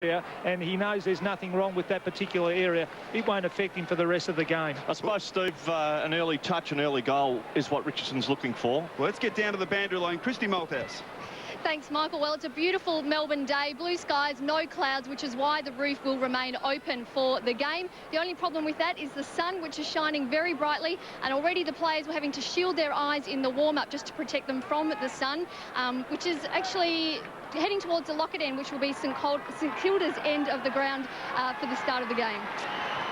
and he knows there's nothing wrong with that particular area. It won't affect him for the rest of the game. I suppose, Steve, an early touch, an early goal is what Richardson's looking for. Well, let's get down to the boundary line. Christy Malthouse. Thanks, Michael. Well, it's a beautiful Melbourne day. Blue skies, no clouds, which is why the roof will remain open for the game. The only problem with that is the sun, which is shining very brightly, and already the players were having to shield their eyes in the warm-up just to protect them from the sun, which is actually heading towards the Lockett end, which will be St. Kilda's end of the ground for the start of the game.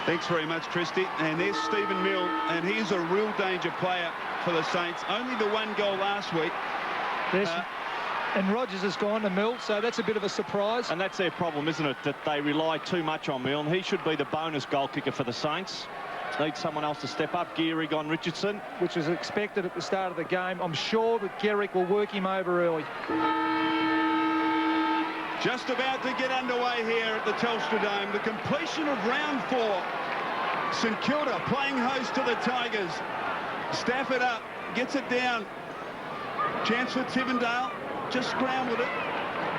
Thanks very much, Christy. And there's Stephen Mill, and he's a real danger player for the Saints. Only the one goal last week. And Rogers has gone to Mill, so that's a bit of a surprise. And that's their problem, isn't it, that they rely too much on Mill, and he should be the bonus goal kicker for the Saints. Need someone else to step up. Gehrig on Richardson. Which was expected at the start of the game. I'm sure that Gehrig will work him over early. Just about to get underway here at the Telstra Dome. The completion of round 4. St Kilda playing host to the Tigers. Stafford up, gets it down. Chance for Tivendale. Just scrambled it.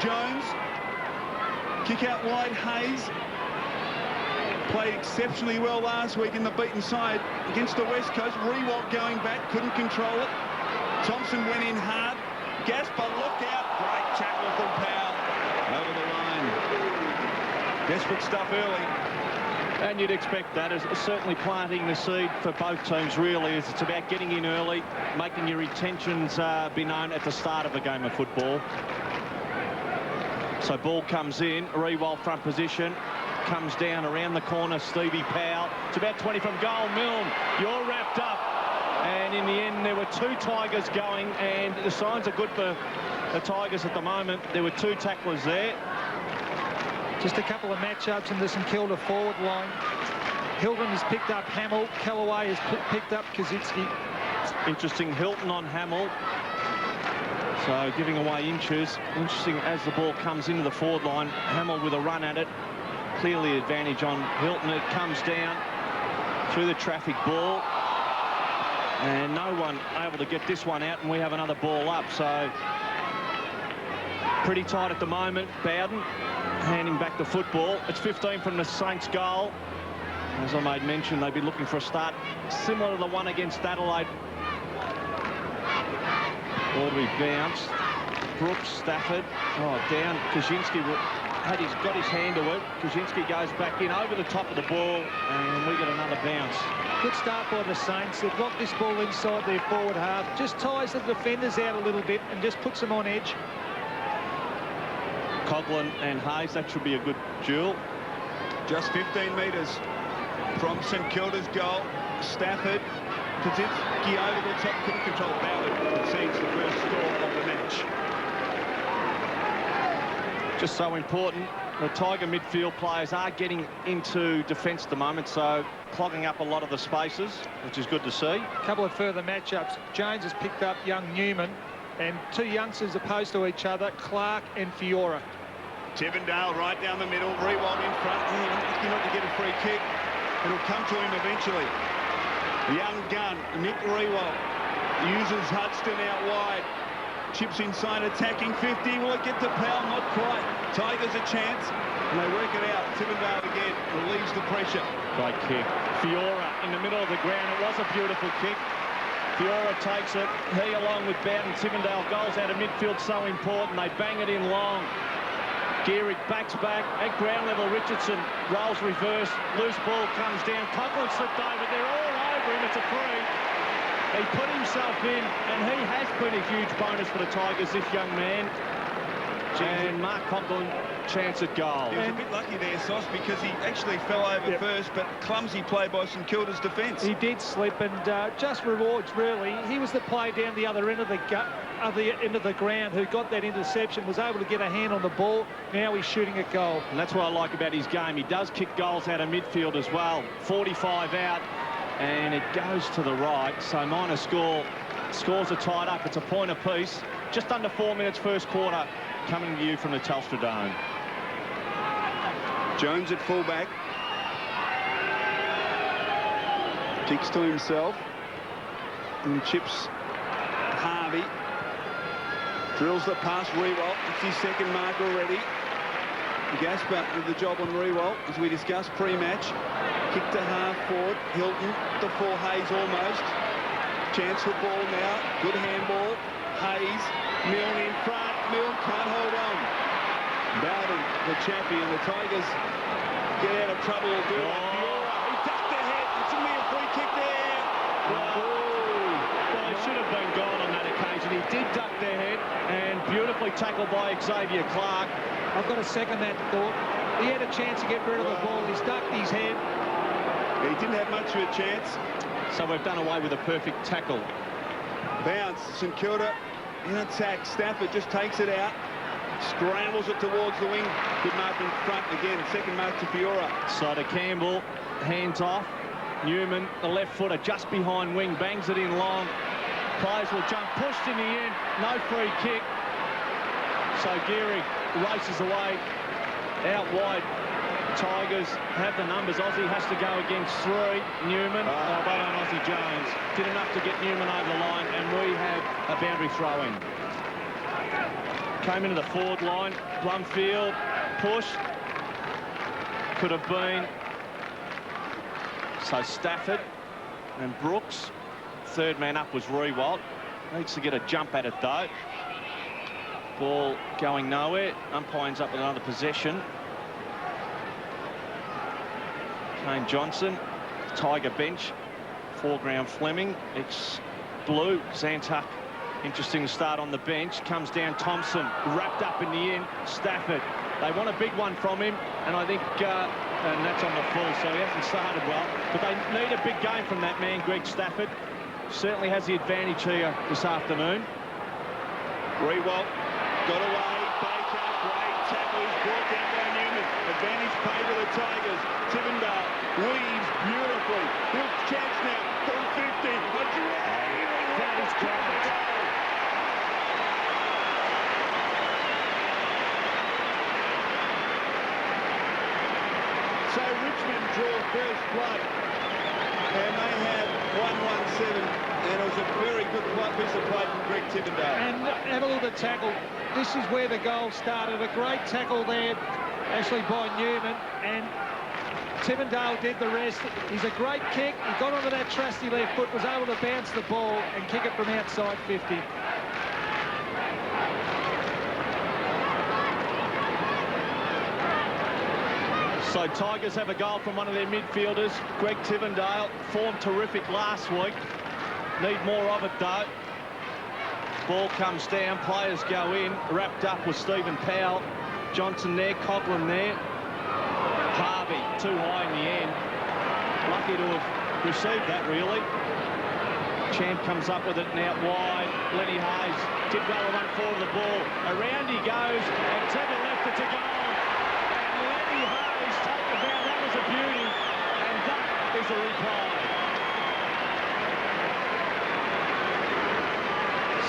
Jones. Kick out wide, Hayes. Played exceptionally well last week in the beaten side against the West Coast. Rewalt going back, couldn't control it. Thompson went in hard. Gasper looked out. Great tackle from Powell. Over the line. Desperate stuff early. And you'd expect that. It's certainly planting the seed for both teams, really. It's about getting in early, making your intentions be known at the start of a game of football. So ball comes in, Rewalt front position, comes down around the corner, Stevie Powell. It's about 20 from goal. Milne, you're wrapped up. And in the end, there were 2 Tigers going, and the signs are good for the Tigers at the moment. There were 2 tacklers there. Just a couple of matchups in the St Kilda forward line. Hilton has picked up Hamill. Callaway has picked up Kaczynski. Interesting, Hilton on Hamill. So giving away inches. Interesting as the ball comes into the forward line. Hamill with a run at it. Clearly advantage on Hilton. It comes down through the traffic ball. And no one able to get this one out, and we have another ball up. So pretty tight at the moment. Bowden handing back the football. It's 15 from the Saints goal. As I made mention, they'd be looking for a start similar to the one against Adelaide. Ball to be bounced. Brooks, Stafford. Oh, down. Kaczynski got his hand to it. Kaczynski goes back in over the top of the ball, and we get another bounce. Good start by the Saints. They've got this ball inside their forward half. Just ties the defenders out a little bit and just puts them on edge. Coughlin and Hayes, that should be a good duel. Just 15 metres from St Kilda's goal. Stafford, Kaczynski over the top, couldn't control Ballard. Concedes the first score of the match. Just so important, the Tiger midfield players are getting into defence at the moment, so clogging up a lot of the spaces, which is good to see. A couple of further matchups. Jones has picked up young Newman, and 2 youngsters opposed to each other, Clark and Fiora. Tivendale right down the middle, Rewalt in front. Lucky not to get a free kick. It'll come to him eventually. Young gun, Nick Rewalt uses Hudson out wide. Chips inside, attacking 50. Will it get to Powell? Not quite. Tigers a chance, and they work it out. Tivendale again relieves the pressure. Great kick. Fiora in the middle of the ground. It was a beautiful kick. Fiora takes it. He, along with Bowden, Tivendale, goals out of midfield, so important. They bang it in long. Gehrig backs back at ground level. Richardson rolls reverse. Loose ball comes down. Coughlin slipped over. They're all over him. It's a free. He put himself in, and he has been a huge bonus for the Tigers, this young man. And Mark Coughlin, chance at goal. He was a bit lucky there, Sauce, because he actually fell over first, but clumsy play by St Kilda's defence. He did slip, and just rewards, really. He was the player down the other end of the ground who got that interception, was able to get a hand on the ball. Now he's shooting at goal. And that's what I like about his game. He does kick goals out of midfield as well. 45 out, and it goes to the right. So minor score. Scores are tied up. It's a point apiece. Just under 4 minutes first quarter. Coming to you from the Telstra Dome. Jones at fullback. Kicks to himself. And chips Harvey. Drills the pass, Rewalt. It's his second mark already. Gasper did the job on Rewalt, as we discussed pre-match. Kick to half forward. Hilton to for Hayes almost. Chance for ball now. Good handball. Hayes. Milne in front. Milne can't hold on. Bowden, the chappie, and the Tigers get out of trouble. He ducked the head. It's going to be a free kick there. Well, he should have been gone on that occasion. He did duck their head, and beautifully tackled by Xavier Clark. I've got to second that thought. He had a chance to get rid of the ball. He's ducked his head. He didn't have much of a chance. So we've done away with a perfect tackle. Bounce. St Kilda in attack. Stafford just takes it out. Scrambles it towards the wing. Good mark in front again. Second mark to Fiora. So to Campbell, hands off. Newman, the left footer, just behind wing, bangs it in long. Players will jump, pushed in the end, no free kick. So Geary races away, out wide. Tigers have the numbers. Aussie has to go against three. Newman, well on Aussie Jones. Did enough to get Newman over the line, and we have a boundary throw in. Came into the forward line, Blumfield, push. Could have been. So Stafford and Brooks. Third man up was Rewalt. Needs to get a jump at it though. Ball going nowhere. Umpires up with another possession. Kane Johnson, Tiger bench. Foreground Fleming. It's Blue. Zantuck. Interesting start on the bench. Comes down Thompson. Wrapped up in the end. Stafford. They want a big one from him, and I think, and that's on the full, so he hasn't started well. But they need a big game from that man, Greg Stafford. Certainly has the advantage here this afternoon. Rewalt got away. Baker, great tackle. He's brought down by Newman. Advantage paid to the Tigers. Tivendale weaves beautifully. Good chance now. 450. That is great. So Richmond draw first blood, and they have 1-1-7, and it was a very good piece of play from Greg Tivendale. And have a look at the tackle. This is where the goal started. A great tackle there, actually by Newman, and Tivendale did the rest. He's a great kick. He got onto that trusty left foot, was able to bounce the ball and kick it from outside 50. So Tigers have a goal from one of their midfielders, Greg Tivendale. Formed terrific last week. Need more of it though. Ball comes down, players go in. Wrapped up with Stephen Powell. Johnson there, Coughlin there. Harvey too high in the end. Lucky to have received that really. Champ comes up with it now wide. Lenny Hayes did well to run forward the ball. Around he goes, and to the left it's a goal. And Lenny Hayes taken down. That was a beauty, and that is a reply.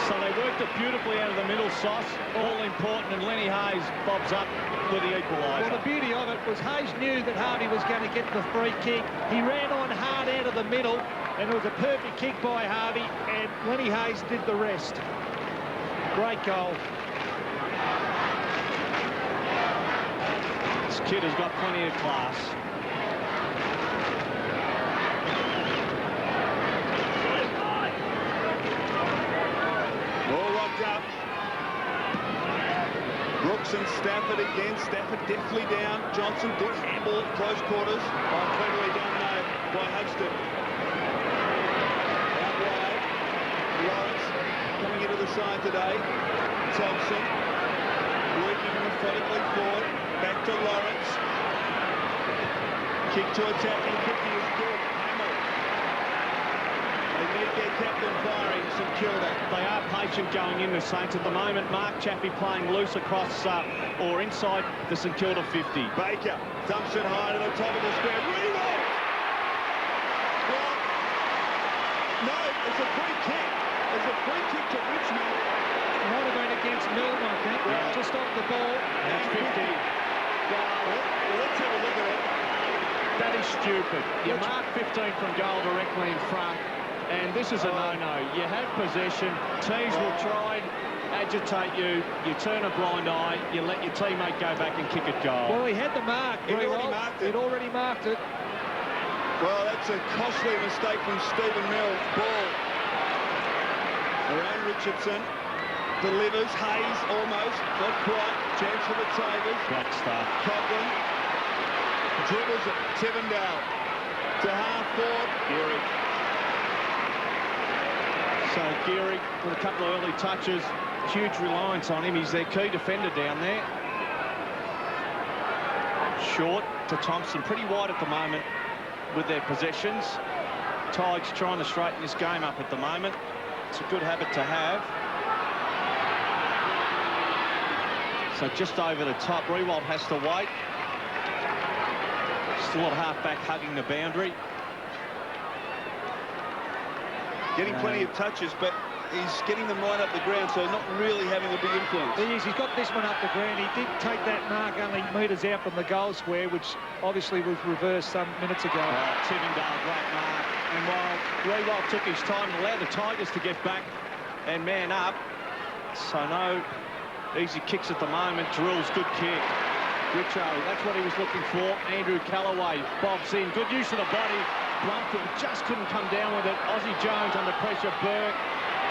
So they worked it beautifully out of the middle, Sauce. All important, and Lenny Hayes bobs up with the equaliser. Well, the beauty of it was Hayes knew that Harvey was going to get the free kick. He ran on hard out of the middle, and it was a perfect kick by Harvey, and Lenny Hayes did the rest. Great goal. This kid has got plenty of class. Ball locked up. Brooks and Stafford again. Stafford deftly down. Johnson, good handball, close quarters. Cleverly down low by Hudson. Out wide. Lawrence coming into the side today. Thompson working methodically forward. Back to Lawrence. Kick to attacking. Cookie is good. Hamill. They need their captain firing, St Kilda. They are patient going in, the Saints at the moment. Mark Chappie playing loose across or inside the St Kilda 50. Baker, Thompson high to the top of the square. Rewalt! Well, no, it's a free kick. It's a free kick to Richmond. Might have been against Milne, I think. Yeah. Just off the ball. That's 50. Let's have a look at it. That is stupid. You mark 15 from goal directly in front, and this is a no-no. You have possession. Teams will try agitate you, you turn a blind eye, you let your teammate go back and kick it goal. Well, he had the mark. He'd already marked it. He'd already marked it. Well, that's a costly mistake from Stephen Mills. Ball around Richardson. Delivers. Hayes almost. Not quite. Chance for the Tigers. Great stuff. Coughlin dribbles it. Tivendale to half forward. Geary. So Geary with a couple of early touches. Huge reliance on him. He's their key defender down there. Short to Thompson. Pretty wide at the moment with their possessions. Tigers trying to straighten this game up at the moment. It's a good habit to have. So just over the top, Rewald has to wait. Still at half-back hugging the boundary. Getting plenty of touches, but he's getting them right up the ground, so not really having a big influence. He is. He's got this one up the ground. He did take that mark only metres out from the goal square, which obviously was reversed some minutes ago. Tivendale, great mark. And while Rewald took his time and allowed the Tigers to get back and man up, so no easy kicks at the moment. Drills, good kick. Richo, that's what he was looking for. Andrew Callaway bobs in. Good use of the body. Blumfield just couldn't come down with it. Aussie Jones under pressure. Burke.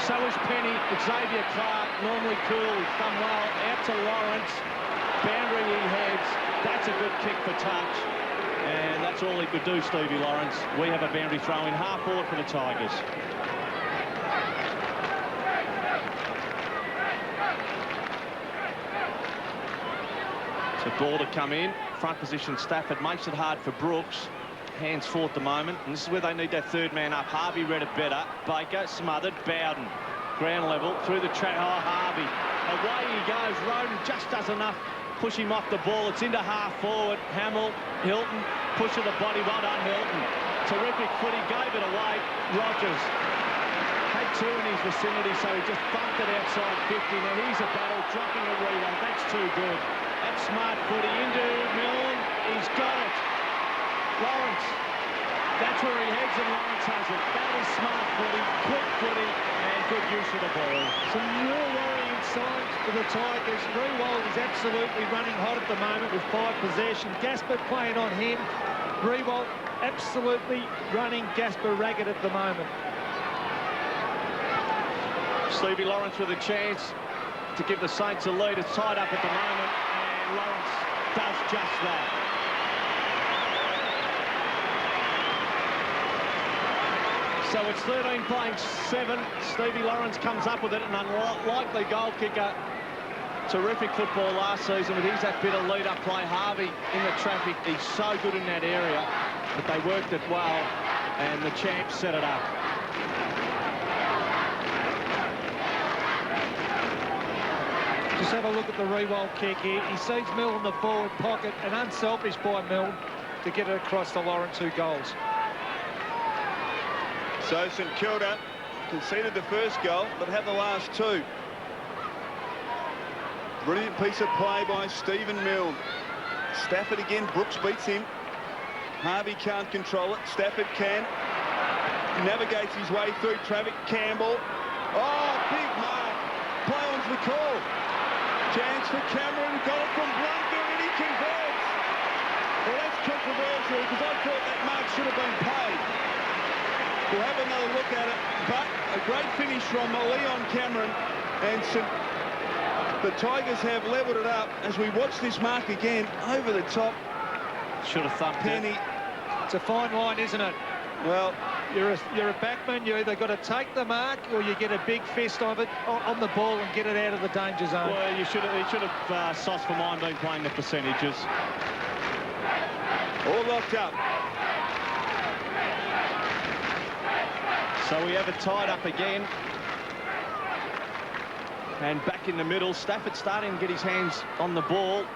So is Penny. Xavier Clark, normally cool. He's done well. Out to Lawrence. Boundary he heads. That's a good kick for touch. And that's all he could do, Stevie Lawrence. We have a boundary throw in half forward for the Tigers. So ball to come in. Front position Stafford makes it hard for Brooks. Hands forward at the moment. And this is where they need that third man up. Harvey read it better. Baker smothered. Bowden. Ground level through the track. Oh, Harvey. Away he goes. Roden just does enough. Push him off the ball. It's into half forward. Hamill. Hilton. Push of the body. Well done, Hilton. Terrific footy. Gave it away. Rogers. Had two in his vicinity, so he just bumped it outside 50. Now here's a battle. Dropping a reload. That's too good. That's smart footy into Milne. He's got it. Lawrence. That's where he heads, and Lawrence has it. That is smart footy, quick footy, and good use of the ball. Some real worrying signs for the Tigers. Rewald is absolutely running hot at the moment with 5 possessions. Gasper playing on him. Rewald absolutely running Gasper ragged at the moment. Stevie Lawrence with a chance to give the Saints a lead. It's tied up at the moment, and Lawrence does just that. So it's 13 playing 7. Stevie Lawrence comes up with it, an unlikely goal kicker. Terrific football last season, but he's that bit of lead-up play. Harvey in the traffic. He's so good in that area, but they worked it well, and the champs set it up. Just have a look at the Rewald kick here. He sees Milne in the forward pocket, and unselfish by Milne to get it across to Lawrence, who goals. So St Kilda conceded the first goal, but have the last 2. Brilliant piece of play by Stephen Milne. Stafford again. Brooks beats him. Harvey can't control it. Stafford can. Navigates his way through traffic. Campbell. Oh, big mark. Play on's the call. Chance for Cameron. Goal from Blunder, and he converts. Well, that's controversial because I thought that mark should have been paid. We'll have another look at it, but a great finish from Leon Cameron, and the Tigers have levelled it up as we watch this mark again over the top. Should have thumped Penny. it. It's a fine line, isn't it? Well, you're a backman. You either got to take the mark or you get a big fist of it on the ball and get it out of the danger zone. Well, he should have sauce for mine been playing the percentages. All locked up. So we have it tied up again. And back in the middle, Stafford starting to get his hands on the ball.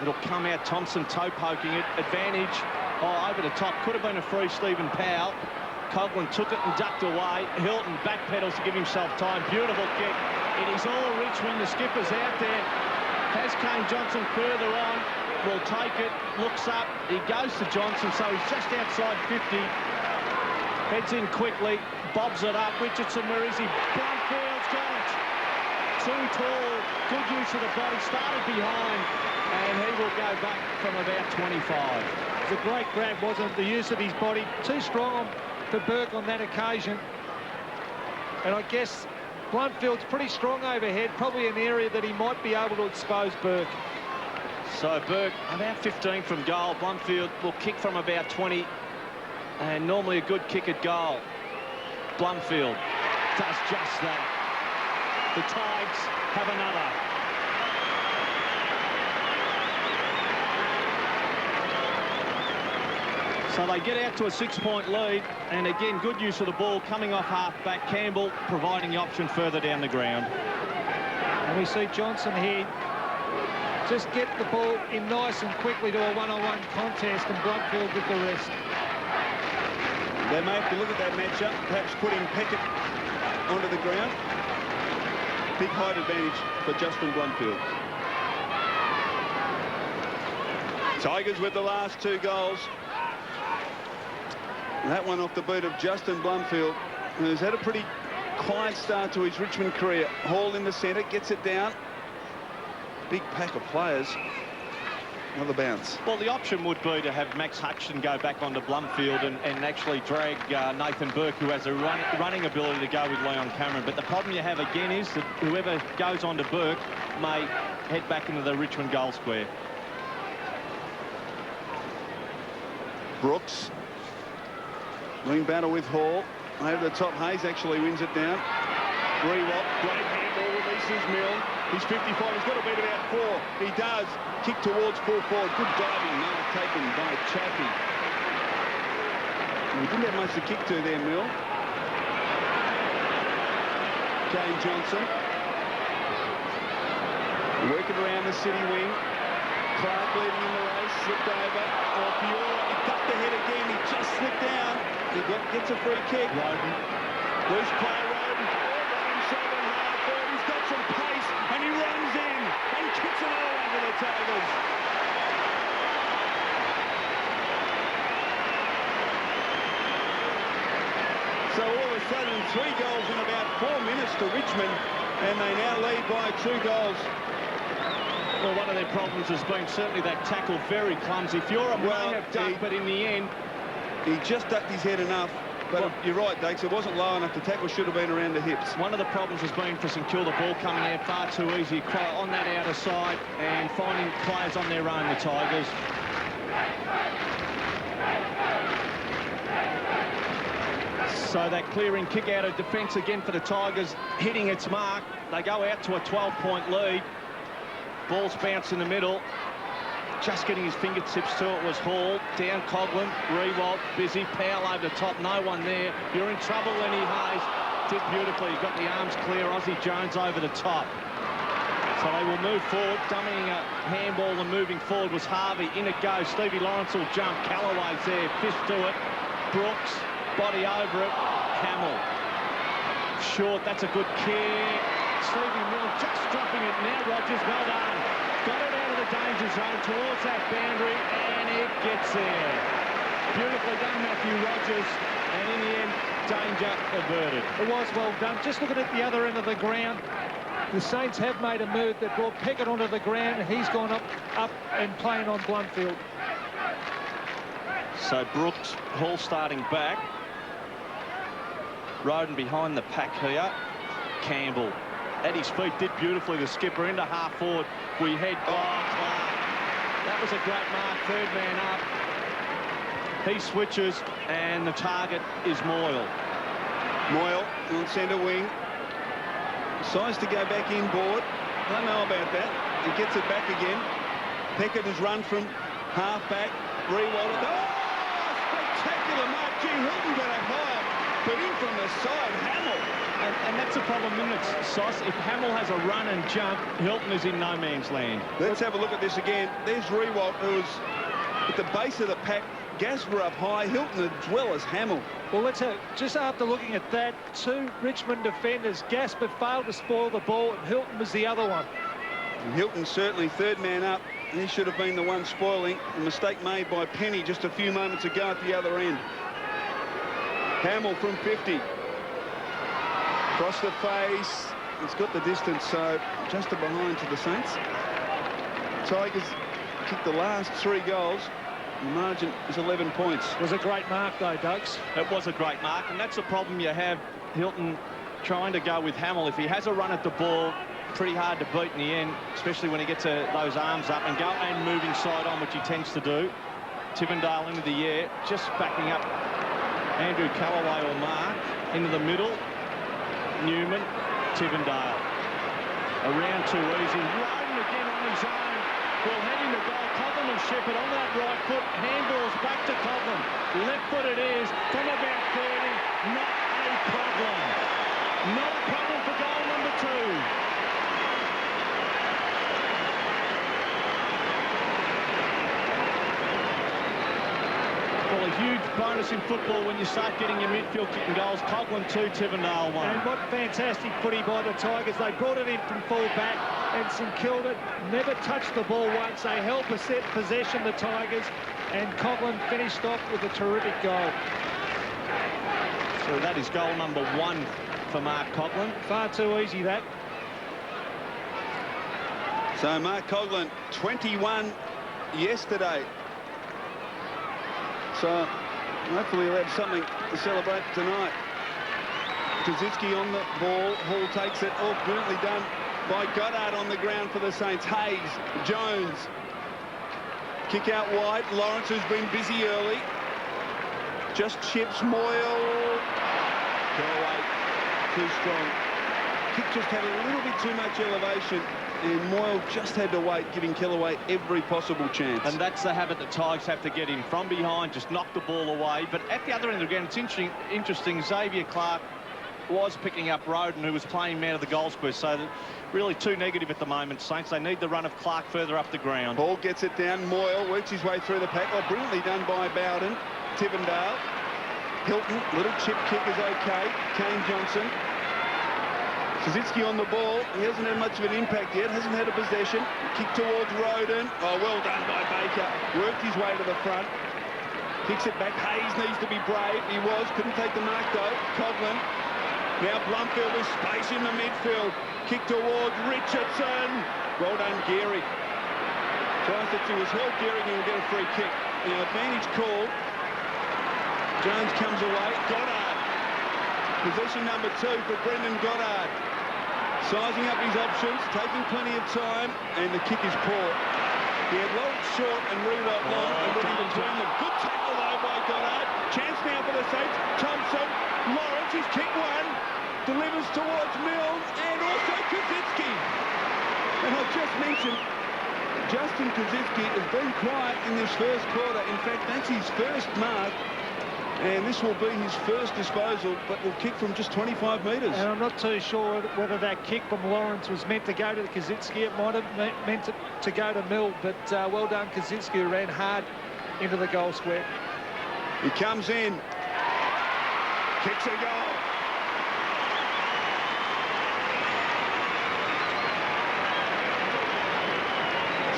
It'll come out, Thompson toe poking it. Advantage, over the top. Could have been a free Stephen Powell. Coughlin took it and ducked away. Hilton backpedals to give himself time. Beautiful kick. It is all Richmond. The skipper's out there. Has Kane Johnson further on. Will take it, looks up. He goes to Johnson, so he's just outside 50. Heads in quickly, bobs it up. Richardson, where is he? Blumfield's got it. Soon tall, good use of the body, started behind, and he will go back from about 25. It was a great grab, wasn't it? The use of his body, too strong for Burke on that occasion. And I guess Bluntfield's pretty strong overhead, probably an area that he might be able to expose Burke. So Burke about 15 from goal. Bluntfield will kick from about 20, and normally a good kick at goal. Bluntfield does just that. The Tigers have another. So they get out to a 6-point lead, and again, good use of the ball coming off half-back. Campbell providing the option further down the ground. And we see Johnson here just get the ball in nice and quickly to a one-on-one contest, and Bluntfield with the rest. They may have to look at that matchup, perhaps putting Peckett onto the ground. Big height advantage for Justin Bluntfield. Tigers with the last 2 goals. That one off the boot of Justin Bluntfield, who's had a pretty quiet start to his Richmond career. Hall in the centre, gets it down. Big pack of players. Another bounce. Well, the option would be to have Max Hutchinson go back onto Bluntfield and actually drag Nathan Burke, who has a running ability to go with Leon Cameron. But the problem you have again is that whoever goes onto Burke may head back into the Richmond goal square. Brooks. Wing battle with Hall. Over the top, Hayes actually wins it down. Rewalt, great handball, releases Mill. He's 55, he's got to beat about 4. He does. Kick towards full forward. Good diving, now taken by Chappie. He didn't have much to kick to there, Mill. Kane Johnson. Working around the city wing. Clark leading in the race, slipped over. Oh, Fiora, he ducked the head again, he just slipped down. He gets a free kick. Roden. Loose play, Roden. He's got some pace, and he runs in and kicks it all over the Tigers. So all of a sudden, 3 goals in about 4 minutes to Richmond, and they now lead by 2 goals. Well, one of their problems has been certainly that tackle, very clumsy. Fiora may have ducked, but in the end, he just ducked his head enough. But well, you're right, Dakes, it wasn't low enough. The tackle should have been around the hips. One of the problems has been for St.Kilda, ball coming out far too easy on that outer side and finding players on their own, the Tigers. So that clearing kick out of defence again for the Tigers, hitting its mark. They go out to a 12-point lead. Ball's bounced in the middle. Just getting his fingertips to it was Hall. Down Coghlan. Rewalt busy. Powell over the top. No one there. You're in trouble, Lenny Hayes. Did beautifully. He got the arms clear. Aussie Jones over the top. So they will move forward. Dummying a handball and moving forward was Harvey. In it goes. Stevie Lawrence will jump. Callaway's there. Fist to it. Brooks. Body over it. Hamill. Short. That's a good kick. Stevie Mill just dropping it now. Rogers, well done. Got it out of the danger zone towards that boundary, and it gets there. Beautifully done, Matthew Rogers, and in the end, danger averted. It was well done. Just looking at the other end of the ground, the Saints have made a move that brought Peckett onto the ground, and he's gone up and playing on Bluntfield. So Brooks, Hall starting back. Roden behind the pack here. Campbell at his feet, did beautifully. The skipper into half forward. We head Clark. That was a great mark. 3rd man up. He switches, and the target is Moyle. Moyle on centre wing. Decides to go back inboard. Don't know about that. He gets it back again. Peckett has run from half back. Rewalt. Oh, spectacular mark. Gee, Hilton got it high, but in from the side, Hamill. And that's a problem, isn't it, Sauce? If Hamill has a run and jump, Hilton is in no man's land. Let's have a look at this again. There's Rewalt, who was at the base of the pack. Gasper up high, Hilton as well as Hamill. Well, let's have, just after looking at that, 2 Richmond defenders. Gasper failed to spoil the ball, and Hilton was the other one. And Hilton certainly 3rd man up. He should have been the one spoiling. A mistake made by Penny just a few moments ago at the other end. Hamill from 50. Across the face, It's got the distance, so just a behind to the Saints. Tigers kicked the last 3 goals. The margin is 11 points. It was a great mark, though, Dugs. It was a great mark, and that's the problem you have. Hilton trying to go with Hamill. If he has a run at the ball, pretty hard to beat in the end, especially when he gets those arms up and go and moving side on, which he tends to do. Tivendale into the air, just backing up Andrew Callaway or Mark into the middle. Newman, Tivendale. Around too easy. Roden again on his own. Well, heading to goal. Coughlin and Shepherd on that right foot. Handballs back to Coughlin. Left foot it is from about 30. Not a problem. Not a problem for goal number 2. Well, a huge bonus in football when you start getting your midfield kicking goals. Coughlin 2, Tivendale 1. And what fantastic footy by the Tigers. They brought it in from full back, and St Kilda never touched the ball once. They held possession, the Tigers, and Coughlin finished off with a terrific goal. So that is goal number 1 for Mark Coughlin. Far too easy, that. So Mark Coughlin, 21 yesterday. So hopefully he'll have something to celebrate tonight. Kaczynski on the ball. Hall takes it. Oh, brilliantly done by Goddard on the ground for the Saints. Hayes, Jones. Kick out wide. Lawrence, who's been busy early. Just chips Moyle. Go away. Too strong. Kick just had a little bit too much elevation, and Moyle just had to wait, giving Kellaway every possible chance. And that's the habit that Tigers have to get in. From behind, just knock the ball away. But at the other end of the ground, it's interesting. Xavier Clark was picking up Roden, who was playing man of the goal square. So really too negative at the moment, Saints. They need the run of Clark further up the ground. Ball gets it down. Moyle works his way through the pack. Oh, brilliantly done by Bowden. Tivendale. Hilton, little chip kick is okay. Kane Johnson. Kaczynski on the ball. He hasn't had much of an impact yet. Hasn't had a possession. Kick towards Roden. Oh, well done by Baker. Worked his way to the front. Kicks it back. Hayes needs to be brave. He was. Couldn't take the mark, though. Coughlin. Now Blumfield with space in the midfield. Kick towards Richardson. Well done, Geary. Tries that he was held. Geary will get a free kick. Now, advantage call. Jones comes away. Goddard. Possession number 2 for Brendan Goddard. Sizing up his options, taking plenty of time, and the kick is poor. He had Lawrence short and Rewalt long, and ready between them. Good tackle though by Goddard. Chance now for the Saints. Thompson, Lawrence, he's kicked one. Delivers towards Mills, and also Kaczynski. And I've just mentioned, Justin Kaczynski has been quiet in this first quarter. In fact, that's his first mark. And this will be his first disposal, but will kick from just 25 metres. And I'm not too sure whether that kick from Lawrence was meant to go to Kaczynski. It might have meant to go to Mill, but well done, Kaczynski, who ran hard into the goal square. He comes in. Kicks a goal.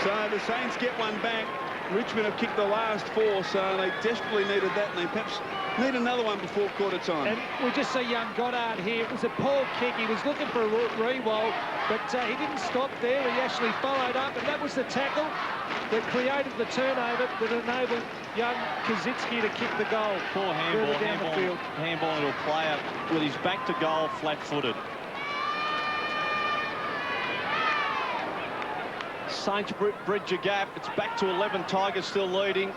So the Saints get one back. Richmond have kicked the last 4, so they desperately needed that, and they perhaps need another one before quarter time. And we just see young Goddard here. It was a poor kick. He was looking for a Rewalt, but he didn't stop there. He actually followed up, and that was the tackle that created the turnover that enabled young Kaczynski to kick the goal. Poor handball into a player with his back to goal, flat-footed. Saints bridge a gap. It's back to 11. Tigers still leading.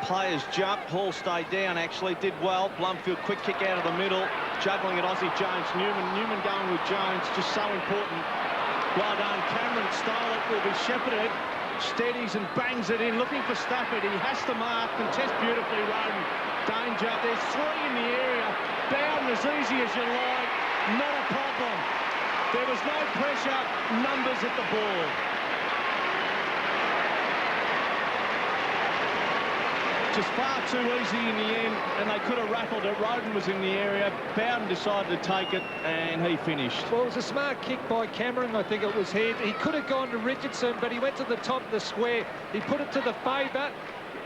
Players jump. Hall stayed down, actually. Did well. Blumfield, quick kick out of the middle. Juggling at Aussie Jones. Newman going with Jones. Just so important. Well done. Cameron stole it. Will be shepherded. Steadies and bangs it in. Looking for Stafford. He has to mark. Contest beautifully. Roden. Danger. There's 3 in the area. Bowden as easy as you like. Not a problem. There was no pressure. Numbers at the ball. Just far too easy in the end, and they could have rattled it. Roden was in the area. Bowden decided to take it, and he finished. Well, it was a smart kick by Cameron, I think it was here. He could have gone to Richardson, but he went to the top of the square. He put it to the favour.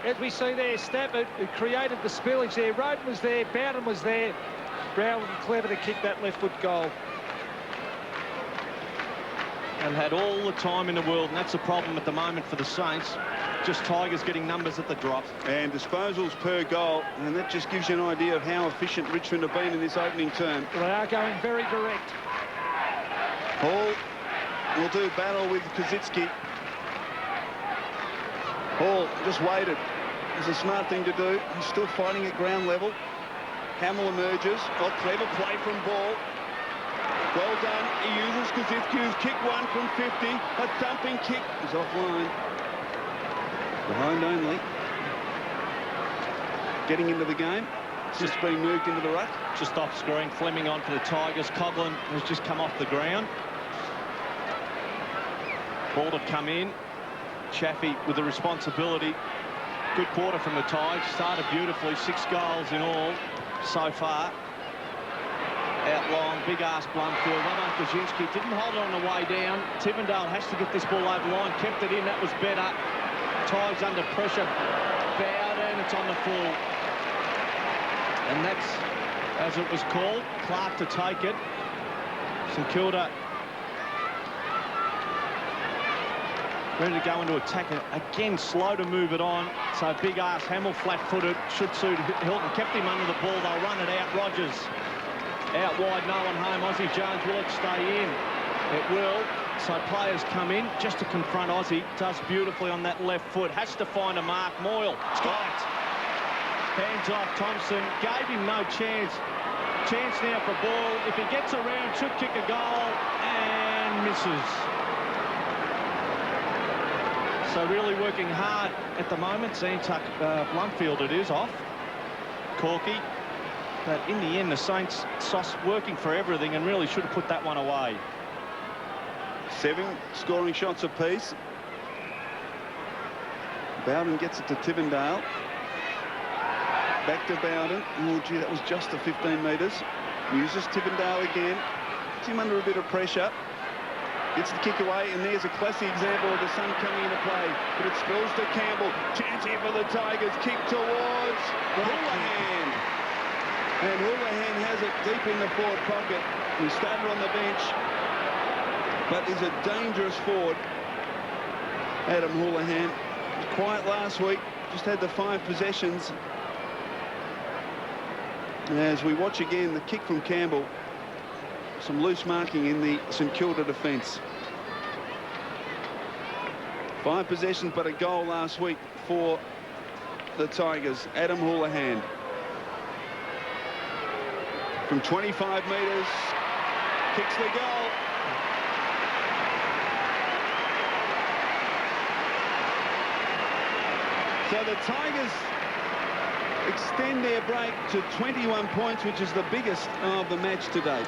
As we see there, Stafford, who created the spillage there. Roden was there, Bowden was there. Brown clever to kick that left foot goal. and had all the time in the world, and that's the problem at the moment for the Saints. Just Tigers getting numbers at the drop. And disposals per goal, and that just gives you an idea of how efficient Richmond have been in this opening term. They are going very direct. Hall will do battle with Kazitsky. Hall just waited. It's a smart thing to do. He's still fighting at ground level. Hamill emerges. Oh, clever play from Ball. Well done. He uses Kazitsky's kick one from 50. A thumping kick. He's offline. Behind only. Getting into the game. It's just being moved into the ruck. Just off screen. Fleming on for the Tigers. Coughlin has just come off the ground. Ball to come in. Chaffee with the responsibility. Good quarter from the Tigers. Started beautifully. 6 goals in all so far. Out long, big ass Blumfield. Well done, Kaczynski. Didn't hold it on the way down. Tivendale has to get this ball over the line. Kept it in. That was better. Tigers under pressure. Bowden. It's on the full. And that's, as it was called, Clark to take it. St Kilda ready to go into attack. Again, slow to move it on. So big ass Hamill flat-footed. Should suit Hilton. Kept him under the ball. They'll run it out. Rogers out wide. No one home. Aussie Jones. Will it stay in? It will. So players come in just to confront Aussie. Does beautifully on that left foot. Has to find a mark. Moyle. It's got it. Hands off Thompson. Gave him no chance. Chance now for ball. If he gets around, should kick a goal. And misses. So really working hard at the moment. Zantuck, Blumfield it is off. Corky. But in the end, the Saints sauce working for everything and really should have put that one away. 7 scoring shots apiece. Bowden gets it to Tivendale. Back to Bowden. Oh, gee, that was just the 15 metres. Uses Tivendale again. Puts him under a bit of pressure. Gets the kick away, and there's a classic example of the sun coming into play. But it spills to Campbell. Chance here for the Tigers. Kick towards Houlihan. And Houlihan has it deep in the forward pocket. He started on the bench, but is a dangerous forward. Adam Houlihan. Quiet last week. Just had the 5 possessions. As we watch again, the kick from Campbell. Some loose marking in the St Kilda defence. 5 possessions, but a goal last week for the Tigers. Adam Houlihan. From 25 metres, kicks the goal. So the Tigers extend their break to 21 points, which is the biggest of the match to date.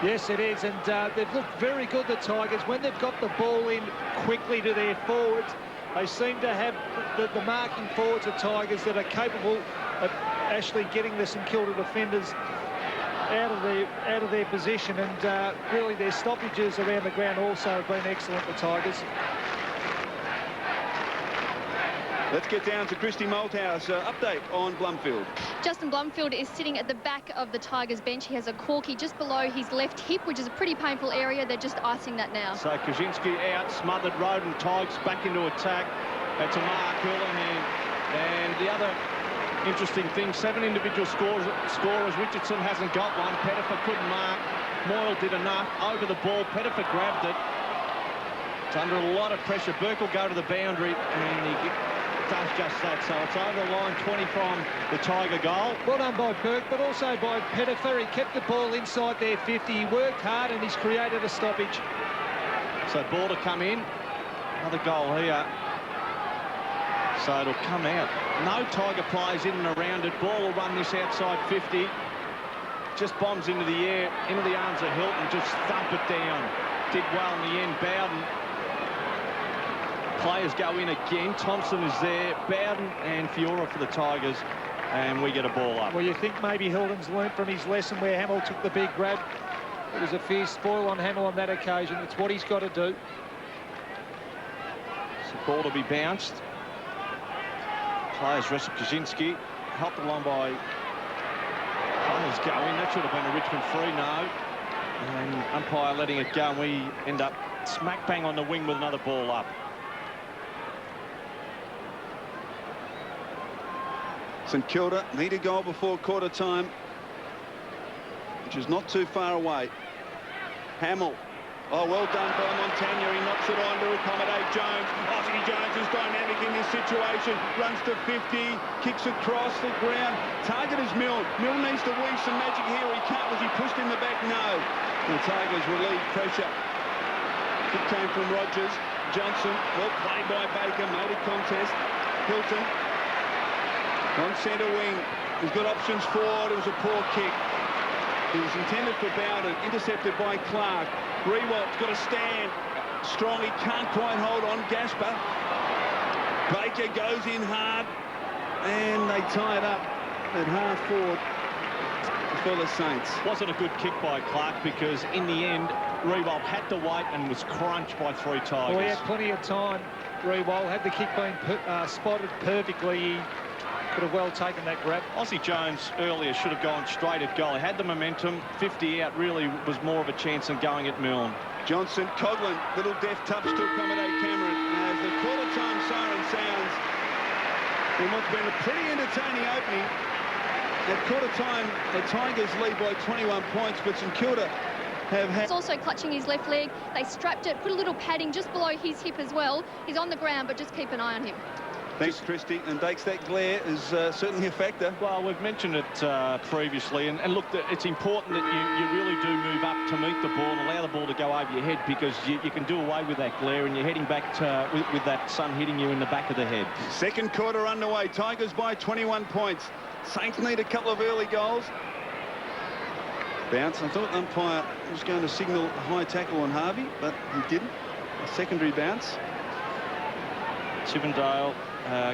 Yes, it is, and they've looked very good, the Tigers. When they've got the ball in quickly to their forwards, they seem to have the marking forwards of Tigers that are capable of actually getting the St Kilda defenders out of their position, and really their stoppages around the ground also have been excellent, the Tigers. Let's get down to Christy Malthouse. Update on Blumfield. Justin Blumfield is sitting at the back of the Tigers bench. He has a corky just below his left hip, which is a pretty painful area. They're just icing that now. So Kaczynski out, smothered Roden. Tigers back into attack. That's a mark, Houlihan. And the other interesting thing, 7 individual scorers. Richardson hasn't got one. Pettifer couldn't mark. Moyle did enough. Over the ball. Pettifer grabbed it. It's under a lot of pressure. Burke will go to the boundary, and he does just that. So it's over the line, 20 from the Tiger goal. Well done by Burke, but also by Pettifer. He kept the ball inside their 50. He worked hard, and he's created a stoppage. So ball to come in. Another goal here. So it'll come out. No Tiger players in and around it. Ball will run this outside 50. Just bombs into the air, into the arms of Hilton. Just thump it down. Did well in the end. Bowden. Players go in again. Thompson is there. Bowden and Fiora for the Tigers. And we get a ball up. Well, you think maybe Hilton's learnt from his lesson where Hamill took the big grab. It was a fierce spoil on Hamill on that occasion. It's what he's got to do. So ball to be bounced. Players rest of Kaczynski. Helped along by players going. That should have been a Richmond free, no. And umpire letting it go, and we end up smack bang on the wing with another ball up. St Kilda need a goal before quarter time, which is not too far away. Hamill. Oh, well done by Montagna. He knocks it on to accommodate Jones. Aussie Jones is dynamic in this situation. Runs to 50, kicks across the ground. Target is Milne. Milne needs to weave some magic here. He can't. Was he pushed in the back? No. The Tigers relieve pressure. Kick came from Rogers. Johnson, well played by Baker. Made a contest. Hilton on centre wing. He's got options forward. It was a poor kick. It was intended for Bowden. Intercepted by Clark. Rewalt's got to stand strong. He can't quite hold on. Gasper. Baker goes in hard. And they tie it up at half forward for the Saints. Wasn't a good kick by Clark because in the end, Rewalt had to wait and was crunched by 3 Tigers. Well, he had plenty of time. Rewalt, had the kick been spotted perfectly, he could have well taken that grab. Aussie Jones earlier should have gone straight at goal. He had the momentum. 50 out really was more of a chance than going at Milne. Johnson, Coghlan, little deft touch to accommodate Cameron. As the quarter-time siren sounds, in what's been a pretty entertaining opening. At quarter-time, the Tigers lead by 21 points, but St Kilda have had... He's also clutching his left leg. They strapped it, put a little padding just below his hip as well. He's on the ground, but just keep an eye on him. Thanks, Christy. And Dakes, that glare is certainly a factor. Well, we've mentioned it previously, and look, it's important that you really do move up to meet the ball and allow the ball to go over your head, because you can do away with that glare and you're heading back to, with that sun hitting you in the back of the head. Second quarter underway. Tigers by 21 points. Saints need a couple of early goals. Bounce. I thought the umpire was going to signal a high tackle on Harvey, but he didn't. A secondary bounce. Tivendale,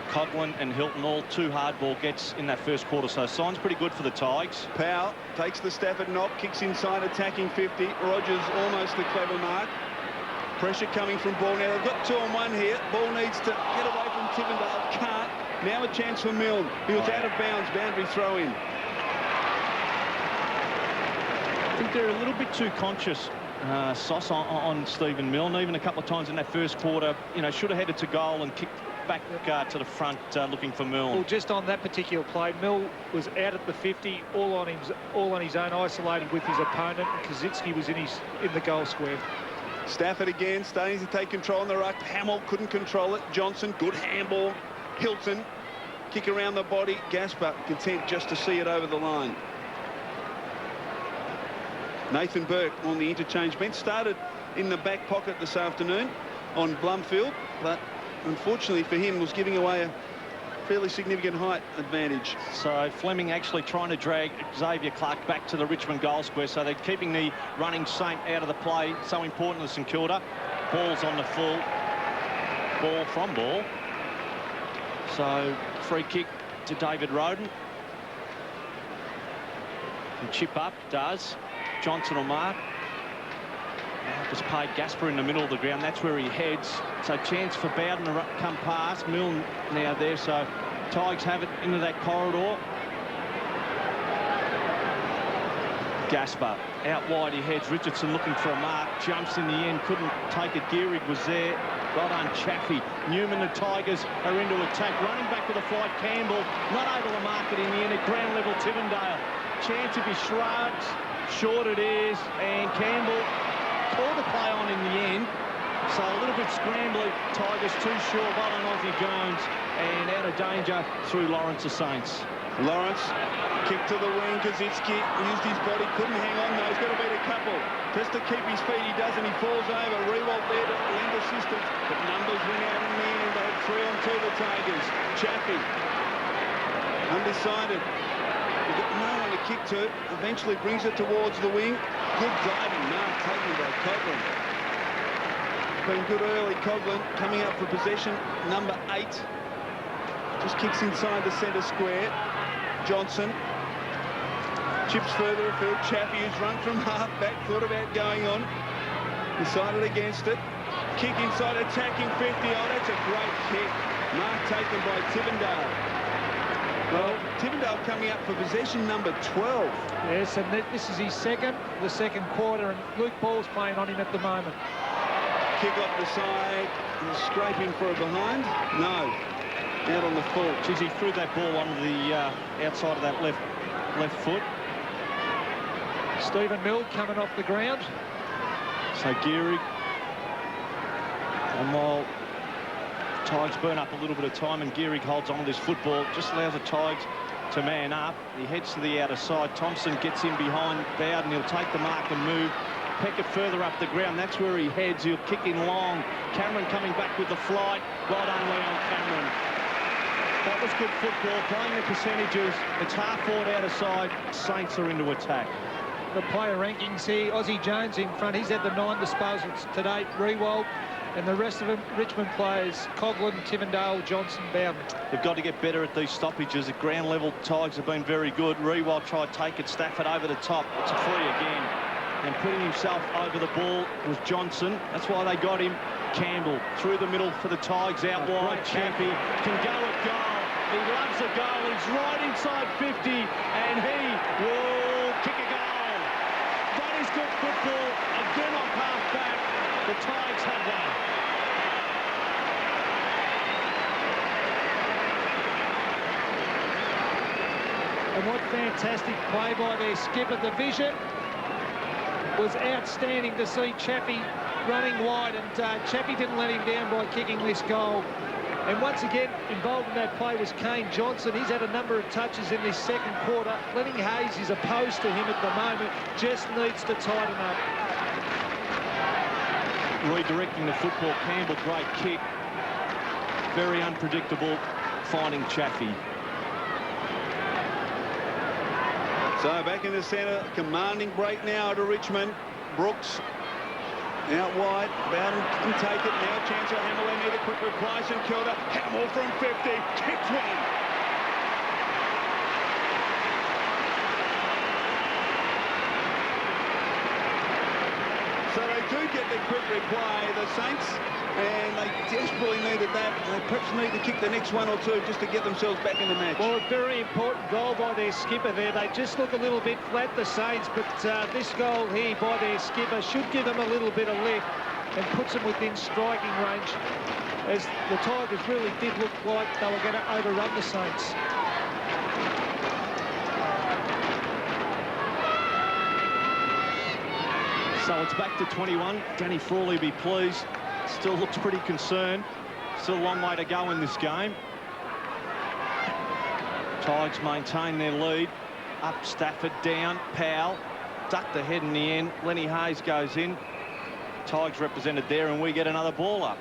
Coghlan and Hilton, all 2 hardball gets in that first quarter, so signs pretty good for the Tigers. Powell takes the Stafford knock, kicks inside, attacking 50. Rogers almost the clever mark. Pressure coming from Ball now. They've got 2-on-1 here. Ball needs to get away from Tivendale. Can't. Now a chance for Milne. He was out of bounds. Boundary throw in. I think they're a little bit too conscious, Sauce, on Stephen Milne. Even a couple of times in that first quarter, you know, should have headed to goal and kicked back to the front looking for Milne. Well, just on that particular play, Milne was out at the 50, all on his own, isolated with his opponent. Kaczynski was in the goal square. Stafford again, starting to take control on the ruck. Hamill couldn't control it. Johnson, good handball. Hilton, kick around the body. Gasper content just to see it over the line. Nathan Burke on the interchange bench. Started in the back pocket this afternoon on Blumfield, but unfortunately for him was giving away a fairly significant height advantage. So Fleming actually trying to drag Xavier Clark back to the Richmond goal square, so they're keeping the running Saint out of the play. So important to St Kilda. Ball's on the full. Ball from Ball. So free kick to David Roden. And chip up, does. Johnson will mark. Just paid Gasper in the middle of the ground. That's where he heads. So chance for Bowden to come past. Milne now there. So Tigers have it into that corridor. Gasper out wide. He heads. Richardson looking for a mark. Jumps in the end. Couldn't take it. Gehrig was there. Well done, Chaffee. Newman, the Tigers are into attack. Running back with a flight. Campbell not able to mark it in the end. At ground level, Tivendale. Chance if he shrugs. Short it is. And Campbell called the play on in the end. So a little bit scrambly. Tigers too short. Well done, Aussie Jones. And out of danger through Lawrence the Saints. Lawrence, kick to the wing. Kaczynski used his body. Couldn't hang on though. He's got to beat a couple. Just to keep his feet, he does, and he falls over. Rewalt there to lend assistance. But numbers win out in the end. They have 3-on-2 the Tigers. Chaffee, undecided. We've got no one to kick to. Eventually brings it towards the wing. Good diving mark taken by Coghlan. Been good early. Coghlan coming up for possession. Number 8. Just kicks inside the centre square. Johnson chips further afield. Chaffee, who's run from half back, thought about going on. Decided against it. Kick inside, attacking 50. Oh, that's a great kick. Mark taken by Tivendale. Well, Tivendale coming up for possession number 12. Yes, and this is his the second quarter, and Luke Ball's playing on him at the moment. kick off the side. And scraping for a behind. No. Out on the full. Geez, he threw that ball on the outside of that left foot. Stephen Mill coming off the ground. So Gehrig, and while Tigers burn up a little bit of time and Gehrig holds on to this football, just allows the Tigers to man up. He heads to the outer side. Thompson gets in behind Bowden. He'll take the mark and move. Peck it further up the ground. That's where he heads. He'll kick in long. Cameron coming back with the flight. Well done, Leon Cameron. That was good football. Playing the percentages. It's half forward, outer side. Saints are into attack. The player rankings here, Aussie Jones in front. He's had the 9 disposals to date. Rewald and the rest of them, Richmond players, Coghlan, Tivendale, Johnson, Bowden. They've got to get better at these stoppages. At ground level, Tigers have been very good. Rewald tried to take it. Stafford over the top. It's a free again. And putting himself over the ball was Johnson. That's why they got him. Campbell through the middle for the Tigers out wide. Champy can go at goal. He loves a goal. He's right inside 50 and he will kick a goal. That is good football. Again off half back. The Tigers have one. And what fantastic play by their skipper. The vision was outstanding to see Chappie running wide, and Chappie didn't let him down by kicking this goal. And once again, involved in that play was Kane Johnson. He's had a number of touches in this second quarter. Lenny Hayes is opposed to him at the moment, just needs to tighten up. Redirecting the football, Campbell, great kick. Very unpredictable, finding Chaffee. So back in the centre, commanding break now to Richmond. Brooks out wide. Bowden can take it now. Chancellor Hammerley need a quick reply. St.Kilda. Hamill from 50. Tips one. So they do get the quick reply, the Saints, and they desperately needed that. They perhaps need to kick the next one or two just to get themselves back in the match. Well, a very important goal by their skipper there. They just look a little bit flat, the Saints, but this goal here by their skipper should give them a little bit of lift and puts them within striking range, as the Tigers really did look like they were going to overrun the Saints. So it's back to 21. Danny Frawley be pleased. Still looks pretty concerned. Still a long way to go in this game. Tigers maintain their lead. Up Stafford, down, Powell. Ducked the head in the end. Lenny Hayes goes in. Tigers represented there, and we get another ball up.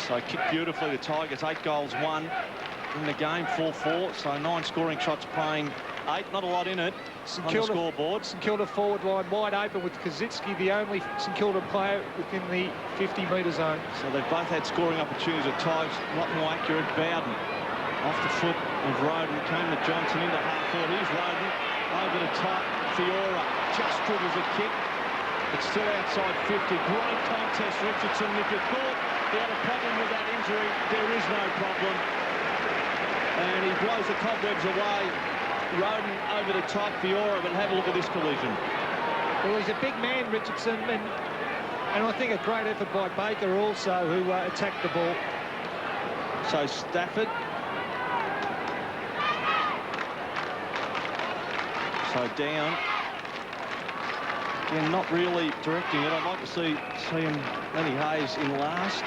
So kicked beautifully, the Tigers, 8 goals, 1 in the game, 4-4. So 9 scoring shots, playing 8. Not a lot in it on the scoreboard. St Kilda forward line wide open with Kazitsky, the only St Kilda player within the 50-metre zone. So they've both had scoring opportunities at times. A lot more accurate. Bowden off the foot of Roden. Came to Johnson into half forward. Here's Roden over the top. Fiora just dribbles a kick. It's still outside 50. Great contest, Richardson. If you thought he had a problem with that injury, there is no problem. And he blows the cobwebs away. Roden over the top, Fiora, but have a look at this collision. Well, he's a big man, Richardson, and I think a great effort by Baker also, who attacked the ball. So Stafford. So down. Again, not really directing it. I'd like to see him, Lenny Hayes, in last.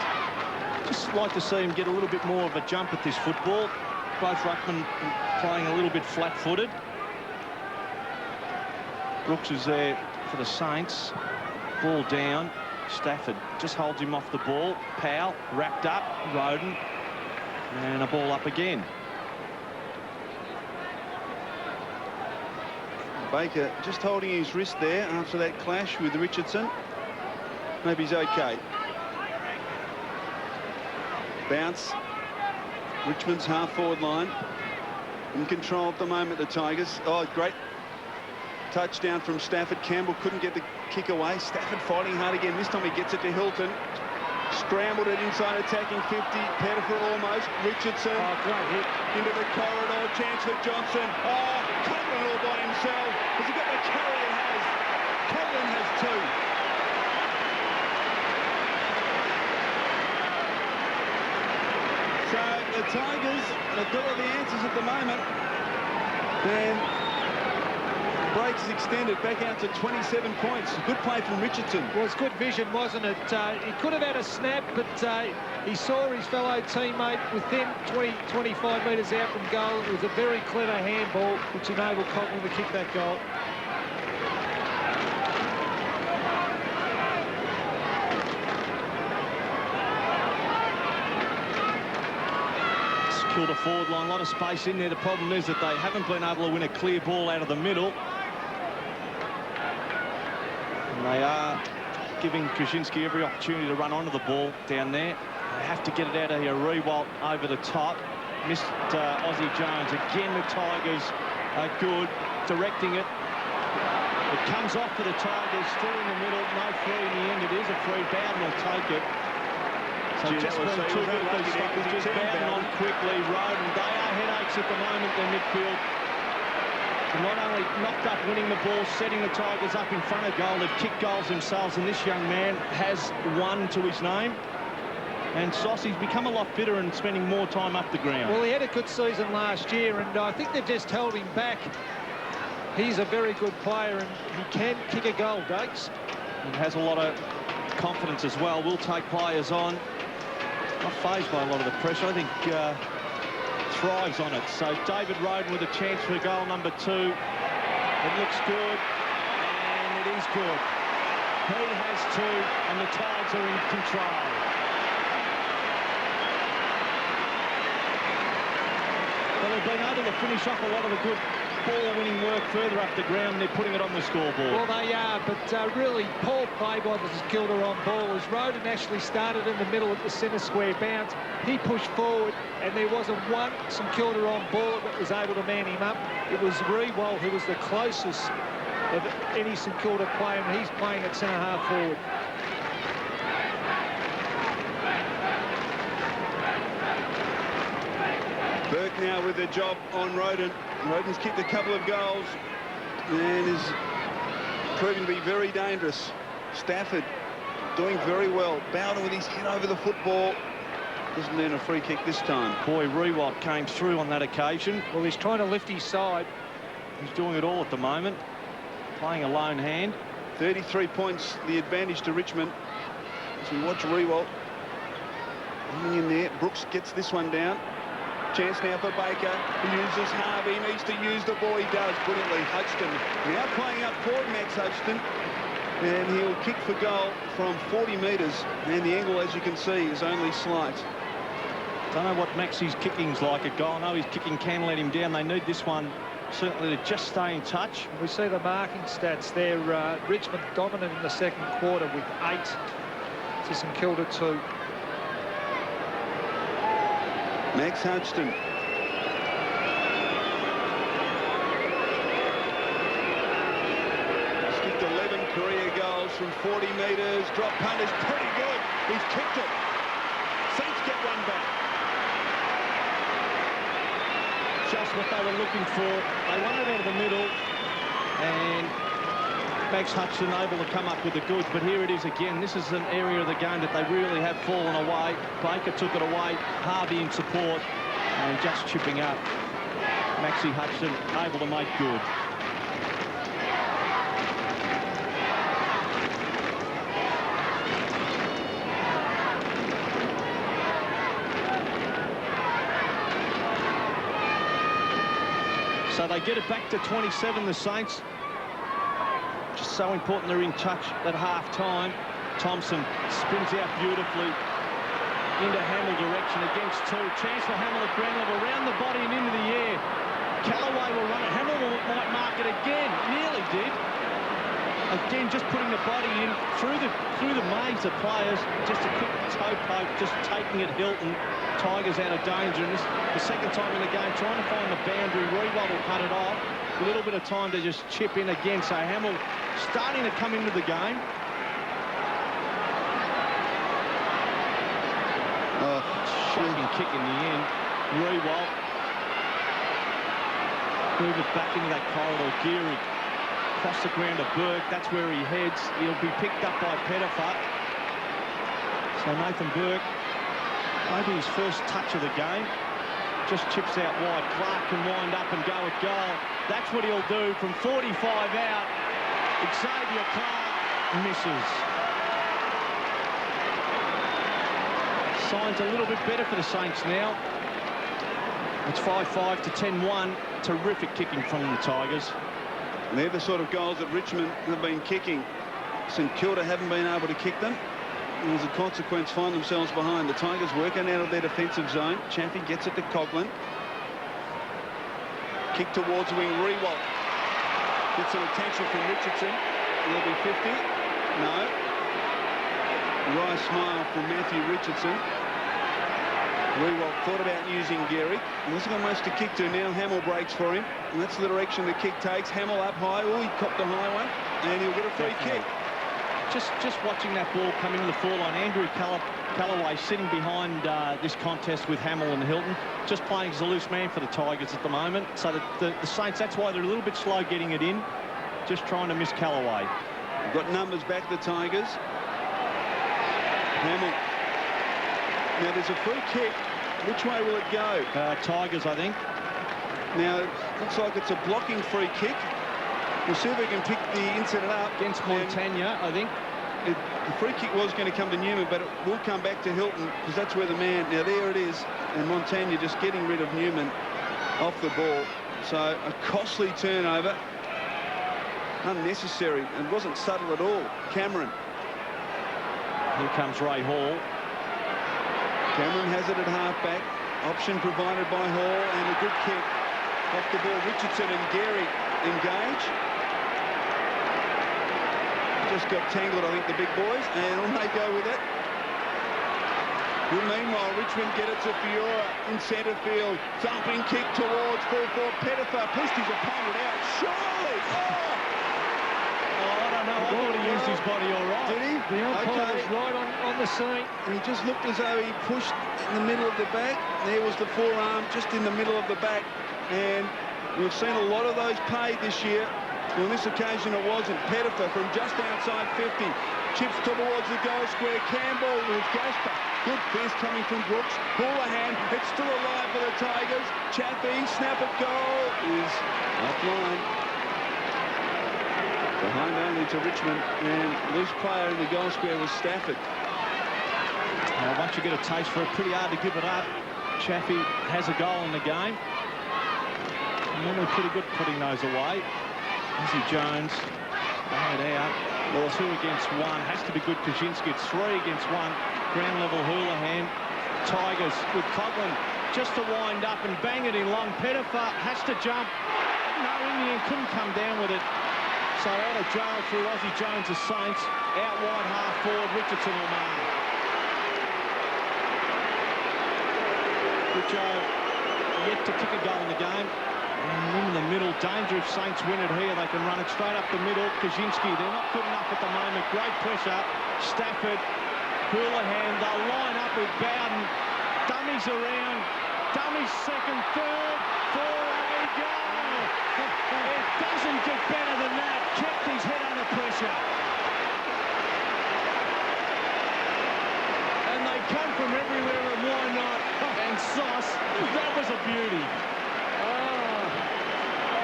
Just like to see him get a little bit more of a jump at this football. Both ruckmen playing a little bit flat-footed. Brooks is there for the Saints. Ball down. Stafford just holds him off the ball. Powell wrapped up. Roden. And a ball up again. Baker just holding his wrist there after that clash with Richardson. Maybe he's okay. Bounce. Richmond's half-forward line. In control at the moment, the Tigers. Oh, great touchdown from Stafford. Campbell couldn't get the kick away. Stafford fighting hard again. This time he gets it to Hilton. Scrambled it inside attacking 50. Pettifer almost. Richardson. Oh, great hit. Into the corridor. Chance for Johnson. Oh, Coughlin all by himself. Has he got the carry? He has. Coughlin has two. So the Tigers have got all the answers at the moment. And breaks is extended back out to 27 points. Good play from Richardson. Well, it's good vision, wasn't it? He could have had a snap, but he saw his fellow teammate within 20-25 metres out from goal. It was a very clever handball, which enabled Coughlin to kick that goal. Kilda forward line, a lot of space in there. The problem is that they haven't been able to win a clear ball out of the middle. And they are giving Krasinski every opportunity to run onto the ball down there. They have to get it out of here. Rewalt over the top. Missed Aussie Jones. Again, the Tigers are good. Directing it. It comes off for the Tigers. Still in the middle. No free in the end. It is a free. Bowden will take it. So just been too good at these stuff. Just Bowden on quickly. Roden. They are headaches at the moment, their midfield. Not only knocked up winning the ball, setting the Tigers up in front of goal, they've kicked goals themselves, and this young man has one to his name. And Sossie's become a lot fitter and spending more time up the ground. Well, he had a good season last year, and I think they've just held him back. He's a very good player, and he can kick a goal, Dakes. He has a lot of confidence as well. Will take players on. Not fazed by a lot of the pressure. I think thrives on it. So David Roden with a chance for goal number 2. It looks good, and it is good. He has 2, and the Tigers are in control. Well, they've been able to finish off a lot of the good ball-winning work further up the ground. They're putting it on the scoreboard. Well, they are, but really poor play by the St Kilda on ball. As Roden actually started in the middle at the centre square bounce, he pushed forward, and there wasn't one St Kilda on ball that was able to man him up. It was Rewalt who was the closest of any St Kilda player, and he's playing at centre-half forward. Burke now with the job on Roden. Roden's kicked a couple of goals and is proving to be very dangerous. Stafford doing very well. Bowden with his head over the football. Doesn't earn a free kick this time. Boy, Rewalt came through on that occasion. Well, he's trying to lift his side. He's doing it all at the moment. Playing a lone hand. 33 points, the advantage to Richmond. As we watch Rewalt hanging in there. Brooks gets this one down. Chance now for Baker. He uses Harvey. He needs to use the ball. He does brilliantly. Hodgson now playing up forward, Max Hodgson. And he'll kick for goal from 40 metres. And the angle, as you can see, is only slight. Don't know what Maxie's kicking's like at goal. I know his kicking can let him down. They need this one certainly to just stay in touch. We see the marking stats there. Richmond dominant in the second quarter with 8 to St Kilda 2. Max Hodgson. He's kicked 11 career goals from 40 metres. Drop punt is pretty good. He's kicked it. Saints get one back. Just what they were looking for. They won it out of the middle, and Max Hodgson able to come up with the goods, but here it is again. This is an area of the game that they really have fallen away. Baker took it away, Harvey in support, and just chipping up. Maxie Hodgson able to make good. So they get it back to 27, the Saints. Just so important they're in touch at half-time. Thompson spins out beautifully into Hamill direction against 2. Chance for Hamill at ground level, around the body and into the air. Callaway will run it. Hamill might mark it again. Nearly did. Again, just putting the body in through the maze of players. Just a quick toe poke, just taking it Hilton. Tigers out of danger. And this the second time in the game, trying to find the boundary. Rewalt will cut it off. A little bit of time to just chip in again. So Hamill starting to come into the game. shocking kick in the end. Rewalt. Move it back into that corridor. Geary. Across the ground to Burke. That's where he heads. He'll be picked up by Pettifer. So Nathan Burke, maybe his first touch of the game. Just chips out wide. Clark can wind up and go at goal. That's what he'll do from 45 out. Xavier Clark misses. Signs a little bit better for the Saints now. It's 5-5 to 10-1. Terrific kicking from the Tigers. And they're the sort of goals that Richmond have been kicking. St Kilda haven't been able to kick them. And as a consequence, find themselves behind. The Tigers working out of their defensive zone. Chaffee gets it to Coughlin. Kick towards wing. Rewalt gets some attention from Richardson. Will be 50. No. Wry smile from Matthew Richardson. Rewalt thought about using Geary. And this is almost to kick to now. Hamill breaks for him. And that's the direction the kick takes. Hamill up high. Oh, he copped a high one. And he'll get a free kick. Just watching that ball come into the foreline. Andrew Callaway sitting behind this contest with Hamill and Hilton, just playing as a loose man for the Tigers at the moment. So the Saints, that's why they're a little bit slow getting it in, just trying to miss Callaway. We've got numbers back, the Tigers. Hamill. Now there's a free kick. Which way will it go? Tigers, I think. Now it looks like it's a blocking free kick. We'll see if we can pick the incident up. Against Montagna, I think. The free kick was going to come to Newman, but it will come back to Hilton, because that's where the man... Now, there it is. And Montagna just getting rid of Newman off the ball. So, a costly turnover. Unnecessary. It wasn't subtle at all. Cameron. Here comes Ray Hall. Cameron has it at half-back. Option provided by Hall, and a good kick. Off the ball, Richardson and Geary engage. Just got tangled, I think, the big boys, and on they go with it. Well, meanwhile, Richmond get it to Fiora in centre field. Thumping kick towards full forward. Pettifer pushed his opponent out. Surely! Oh, I don't know. I thought he used his body all right. Did he? The umpire was right on the scene. And he just looked as though he pushed in the middle of the back. There was the forearm just in the middle of the back. And we've seen a lot of those paid this year. On this occasion, it wasn't. Pettifer from just outside 50. Chips towards the goal square. Campbell with Gasper. Good fist coming from Brooks. Houlihan. It's still alive for the Tigers. Chaffee. Snap at goal. Is offline. Behind only to Richmond. And loose player in the goal square was Stafford. Well, once you get a taste for it, pretty hard to give it up. Chaffee has a goal in the game. And they're pretty good putting those away. Izzy Jones, bang it out. Well, 2 against 1. Has to be good. Kaczynski, it's 3 against 1. Ground level Houlihan. Tigers with Coughlin just to wind up and bang it in long. Pettifer has to jump. No, in the end, couldn't come down with it. So out of jail through Ozzy Jones' Saints. Out wide half forward, Richardson will mark. Richo yet to kick a goal in the game. And in the middle, danger if Saints win it here. They can run it straight up the middle. Kaczynski, they're not good enough at the moment. Great pressure. Stafford, Houlihan, they'll line up with Bowden. Dummies around. Dummies second, third, for a goal. It doesn't get better than that. Kept his head under pressure. And they come from everywhere, and why not? And Sauce, that was a beauty.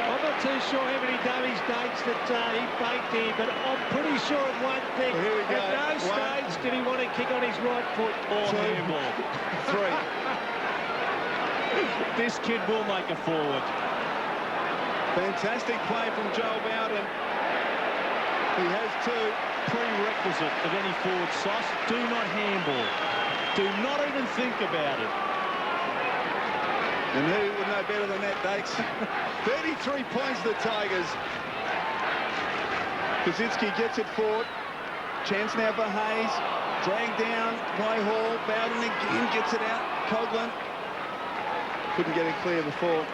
I'm not too sure how many dummies dates that he faked here, but I'm pretty sure of one thing. Well, here we go. At no stage did he want to kick on his right foot. Or handball. 3. This kid will make a forward. Fantastic play from Joel Bowden. He has 2. Prerequisite of any forward, Sauce. Do not handball. Do not even think about it. And who would know better than that, Dates? 33 points, the Tigers. Kaczynski gets it forward. Chance now for Hayes. Dragged down by Hall. Bowden again gets it out. Coughlin. Couldn't get it clear before.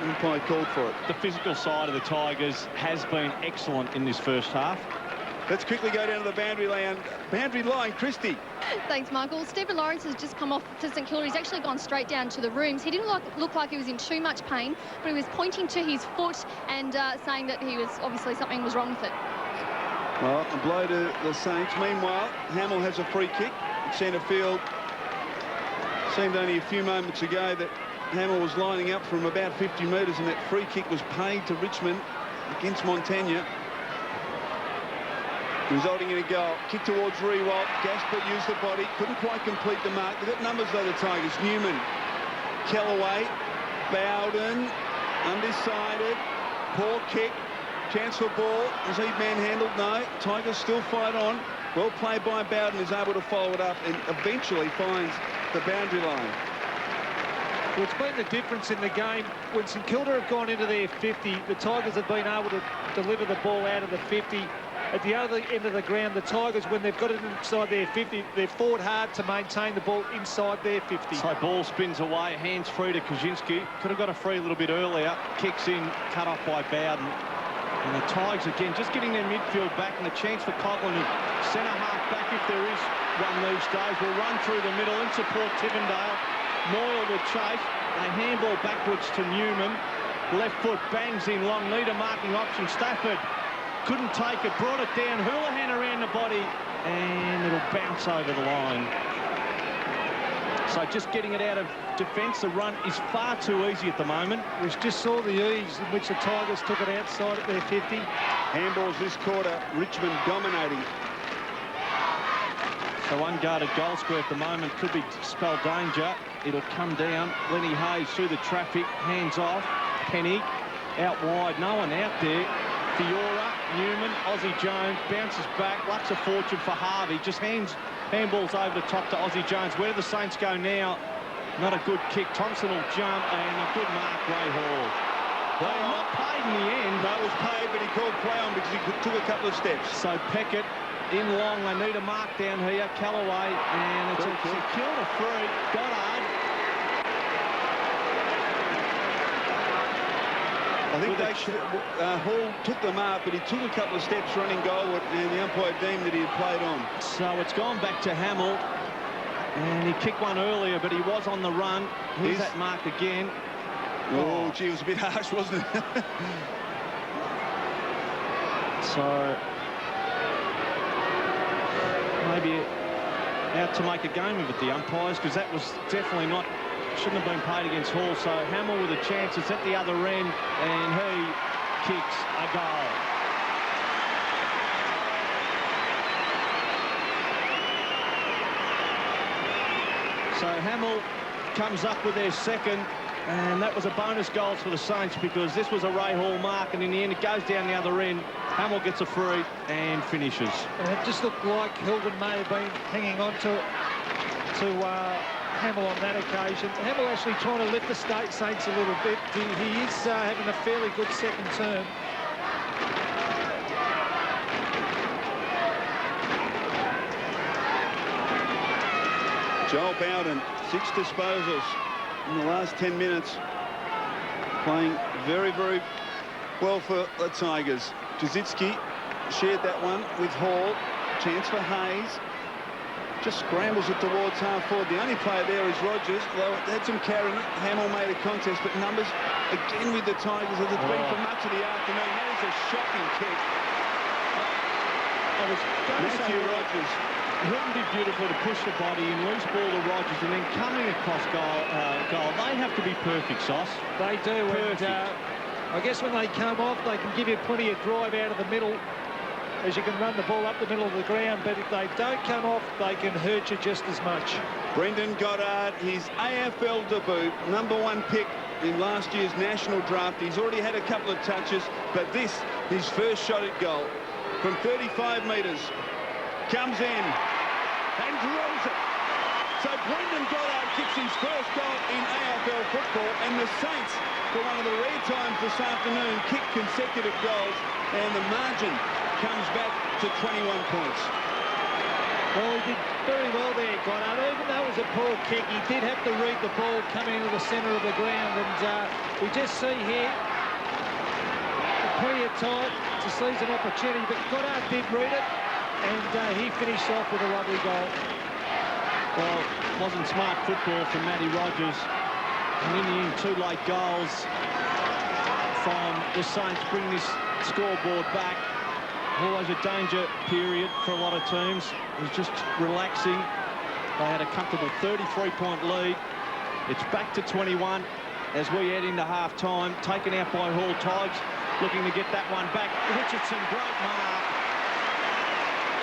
Umpire called for it. The physical side of the Tigers has been excellent in this first half. Let's quickly go down to the boundary line. Boundary line, Christie. Thanks, Michael. Stephen Lawrence has just come off to St Kilda. He's actually gone straight down to the rooms. He didn't look like he was in too much pain, but he was pointing to his foot and saying that he was obviously something was wrong with it. Well, a blow to the Saints. Meanwhile, Hamill has a free kick. Centre field. Seemed only a few moments ago that Hamill was lining up from about 50 metres, and that free kick was paid to Richmond against Montagna, resulting in a goal. Kick towards Rewalt. Gaspar used the body, couldn't quite complete the mark. They've got numbers though, the Tigers. Newman, Callaway, Bowden, undecided, poor kick, chance for ball. Was he manhandled? No. Tigers still fight on. Well played by Bowden, is able to follow it up and eventually finds the boundary line. Well, it's been the difference in the game. When St Kilda have gone into their 50, the Tigers have been able to deliver the ball out of the 50. At the other end of the ground, the Tigers, when they've got it inside their 50, they've fought hard to maintain the ball inside their 50. So ball spins away, hands free to Kaczynski. Could have got a free a little bit earlier. Kicks in, cut off by Bowden. And the Tigers, again, just getting their midfield back, and a chance for Coughlin, who centre-half back, if there is one these days, will run through the middle in support Tivendale. Moyle will chase. They handball backwards to Newman. Left foot bangs in long. Need a marking option. Stafford couldn't take it. Brought it down. Houlihan around the body. And it'll bounce over the line. So just getting it out of defence. The run is far too easy at the moment. We just saw the ease in which the Tigers took it outside at their 50. Handballs this quarter. Richmond dominating. So unguarded goal square at the moment could be spell danger. It'll come down. Lenny Hayes through the traffic, hands off. Penny out wide, no one out there. Fiora, Newman, Aussie Jones bounces back. Lucks a fortune for Harvey. Just handballs over the top to Aussie Jones. Where do the Saints go now? Not a good kick. Thompson will jump, and a good mark, Ray Hall. Well, not paid in the end. No, it was paid, but he called play on because he took a couple of steps. So Peckett in long. They need a mark down here. Callaway, and it's a Kilda free. Goddard. I think Hall took the mark, but he took a couple of steps running goalward, and the umpire deemed that he had played on. So it's gone back to Hamill, and he kicked one earlier, but he was on the run. Here's that mark again. Oh, gee, it was a bit harsh, wasn't it? So maybe out to make a game of it, the umpires, because that was definitely not, shouldn't have been paid against Hall. So Hamill with a chance. It's at the other end, and he kicks a goal. So Hamill comes up with their second, and that was a bonus goal for the Saints, because this was a Ray Hall mark, and in the end it goes down the other end. Hamill gets a free and finishes. And it just looked like Hilton may have been hanging on to Hamill on that occasion. Hamill actually trying to lift the Saints a little bit. He is having a fairly good second term. Joel Bowden, 6 disposals in the last 10 minutes. Playing very, very well for the Tigers. Kaczynski shared that one with Hall. Chance for Hayes. Just scrambles it towards half forward. The only player there is Rogers, though it had some carrying. Hamill made a contest, but numbers again with the Tigers as it's been for much of the afternoon. That is a shocking kick. I was going to say, Matthew Rogers. It wouldn't be beautiful to push the body in, loose ball to Rogers, and then coming across goal. They have to be perfect, Sauce. They do. Perfect. And I guess when they come off, they can give you plenty of drive out of the middle, as you can run the ball up the middle of the ground, but if they don't come off, they can hurt you just as much. Brendan Goddard, his AFL debut, #1 pick in last year's national draft. He's already had a couple of touches, but this, his first shot at goal from 35 metres, comes in and drills it. So Brendan Goddard kicks his first goal in AFL football, and the Saints, for one of the rare times this afternoon, kick consecutive goals, and the margin comes back to 21 points. Well, he did very well there, Goddard. Even though it was a poor kick, he did have to read the ball coming into the centre of the ground, and we just see here plenty of time to seize an opportunity, but Goddard did read it, and he finished off with a lovely goal. Well, it wasn't smart football from Matty Rogers. And in the end, 2 late goals from the Saints bring this scoreboard back. Always a danger period for a lot of teams. It was just relaxing. They had a comfortable 33-point lead. It's back to 21 as we head into half-time. Taken out by Hall. Tigers looking to get that one back. Richardson, great mark.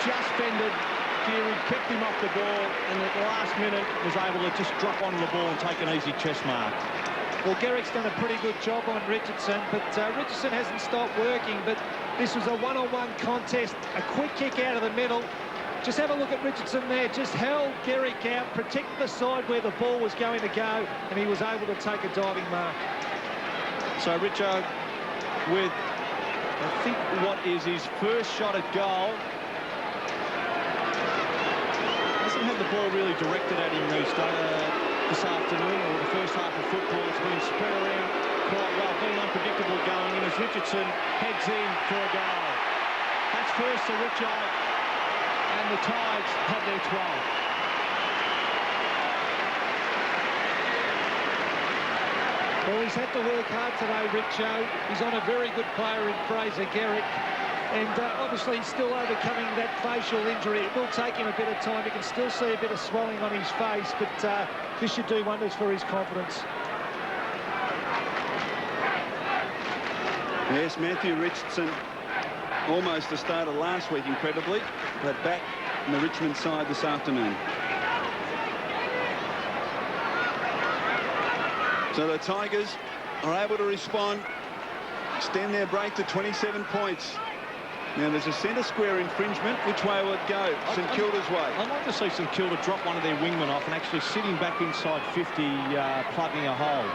Just fended. Geary kept him off the ball, and at the last minute was able to just drop onto the ball and take an easy chest mark. Well, Garrick's done a pretty good job on Richardson, but Richardson hasn't stopped working. But this was a one-on-one contest, a quick kick out of the middle. Just have a look at Richardson there, just held Garrick out, protected the side where the ball was going to go, and he was able to take a diving mark. So Richo, with, I think, what is his first shot at goal, hasn't had the ball really directed at him this afternoon, or the first half of football. It's been spread around quite well, been unpredictable going in as Richardson heads in for a goal. That's first to Richo, and the Tigers have their 12th. Well, he's had to work hard today, Richo. He's on a very good player in Fraser Garrick. And obviously he's still overcoming that facial injury. It will take him a bit of time. You can still see a bit of swelling on his face, but this should do wonders for his confidence. Yes, Matthew Richardson, almost the starter last week, incredibly, but back on the Richmond side this afternoon. So the Tigers are able to respond, extend their break to 27 points. Now there's a centre square infringement. Which way will it go? St Kilda's way. I'd like to see St Kilda drop one of their wingmen off and actually sitting back inside 50, plugging a hole.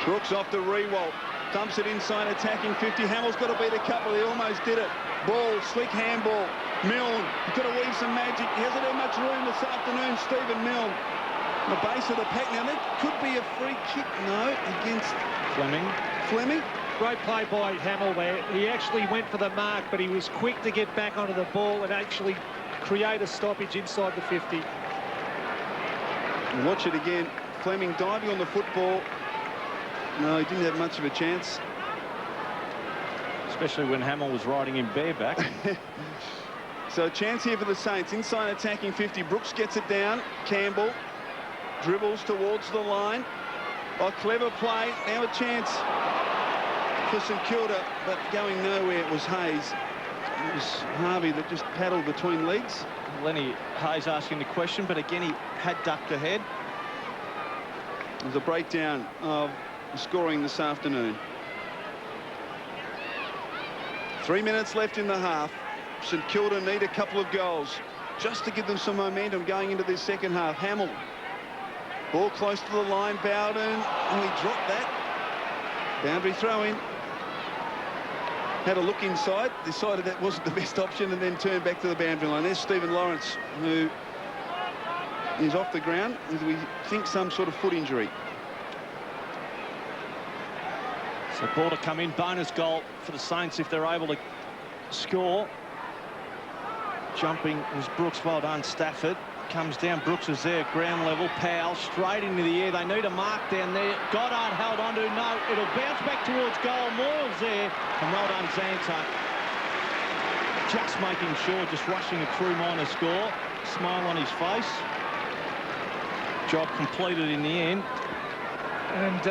Brooks off the Rewalt. Dumps it inside, attacking 50. Hamill's got to beat a couple. He almost did it. Ball, slick handball. Milne, he's got to weave some magic. He hasn't had much room this afternoon, Stephen Milne. The base of the pack. Now that could be a free kick, no, against Fleming. Great play by Hamill there. He actually went for the mark, but he was quick to get back onto the ball and actually create a stoppage inside the 50. And watch it again. Fleming diving on the football. No, he didn't have much of a chance. Especially when Hamill was riding him bareback. So a chance here for the Saints. Inside attacking 50. Brooks gets it down. Campbell dribbles towards the line. A clever play. Now a chance for St Kilda, but going nowhere. It was Hayes. It was Harvey that just paddled between legs. Lenny Hayes asking the question, but again he had ducked ahead. There's a breakdown of scoring this afternoon. 3 minutes left in the half. St Kilda need a couple of goals just to give them some momentum going into this second half. Hamill. Ball close to the line. Bowden. Oh, he dropped that. Boundary throw in. Had a look inside, decided that wasn't the best option, and then turned back to the boundary line. There's Stephen Lawrence, who is off the ground with, we think, some sort of foot injury. So ball to come in, bonus goal for the Saints if they're able to score. Jumping was Brooks, well done. Stafford comes down, Brooks is there, ground level. Powell straight into the air. They need a mark down there. Goddard held on to, no, it'll bounce back towards goal. Moyle's there, and well done Zantuck. Just making sure, just rushing a true minor score. Smile on his face. Job completed in the end. And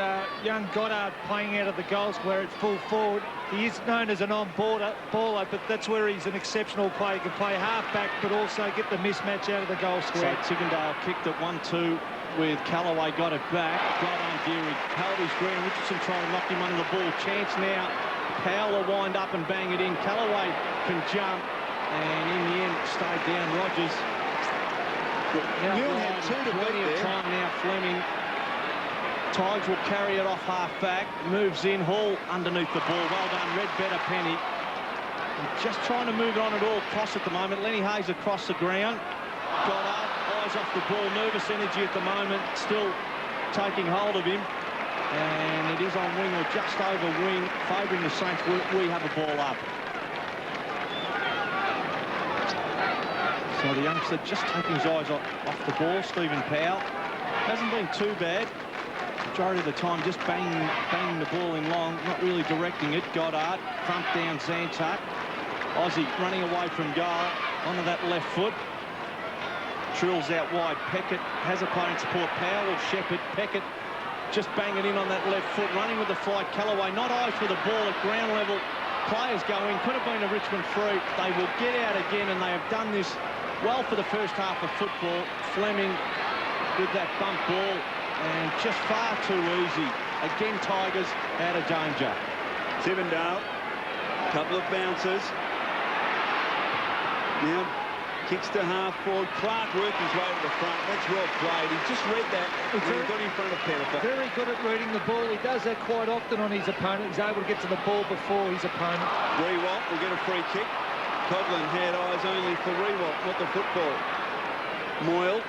young Goddard playing out of the goal square at full forward. He is known as an on-baller, but that's where he's an exceptional player. He can play half-back, but also get the mismatch out of the goal square. So Tiggindale kicked it 1-2 with Callaway, got it back. Right on Geary, held his ground. Richardson trying to knock him under the ball. Chance now. Powell will wind up and bang it in. Callaway can jump, and in the end, stayed down. Rogers. Milne had two to plenty of time now. Fleming. Tigers will carry it off half-back. Moves in. Hall underneath the ball. Well done. Red better Penny. And just trying to move it on at all costs at the moment. Lenny Hayes across the ground. Got up. Eyes off the ball. Nervous energy at the moment. Still taking hold of him. And it is on wing or just over wing. Favouring the Saints. We have a ball up. So the youngster just taking his eyes off the ball. Stephen Powell hasn't been too bad. Majority of the time just banging the ball in long, not really directing it. Goddard, front down Zantuck. Aussie running away from goal onto that left foot. Drills out wide. Peckett has opponent support. Powell, Shepherd, Peckett just banging in on that left foot, running with the flight. Callaway not eyes for the ball at ground level. Players go in. Could have been a Richmond free. They will get out again, and they have done this well for the first half of football. Fleming with that bump ball, and just far too easy. Again, Tigers out of danger. Tivendale, couple of bounces. Now kicks to half forward. Clark worked his way to the front. That's well played. He just read that and he got in front of Pettifer. Very good at reading the ball. He does that quite often on his opponent. He's able to get to the ball before his opponent. Rewalt will get a free kick. Coghlan had eyes only for Rewalt, not the football. Moyle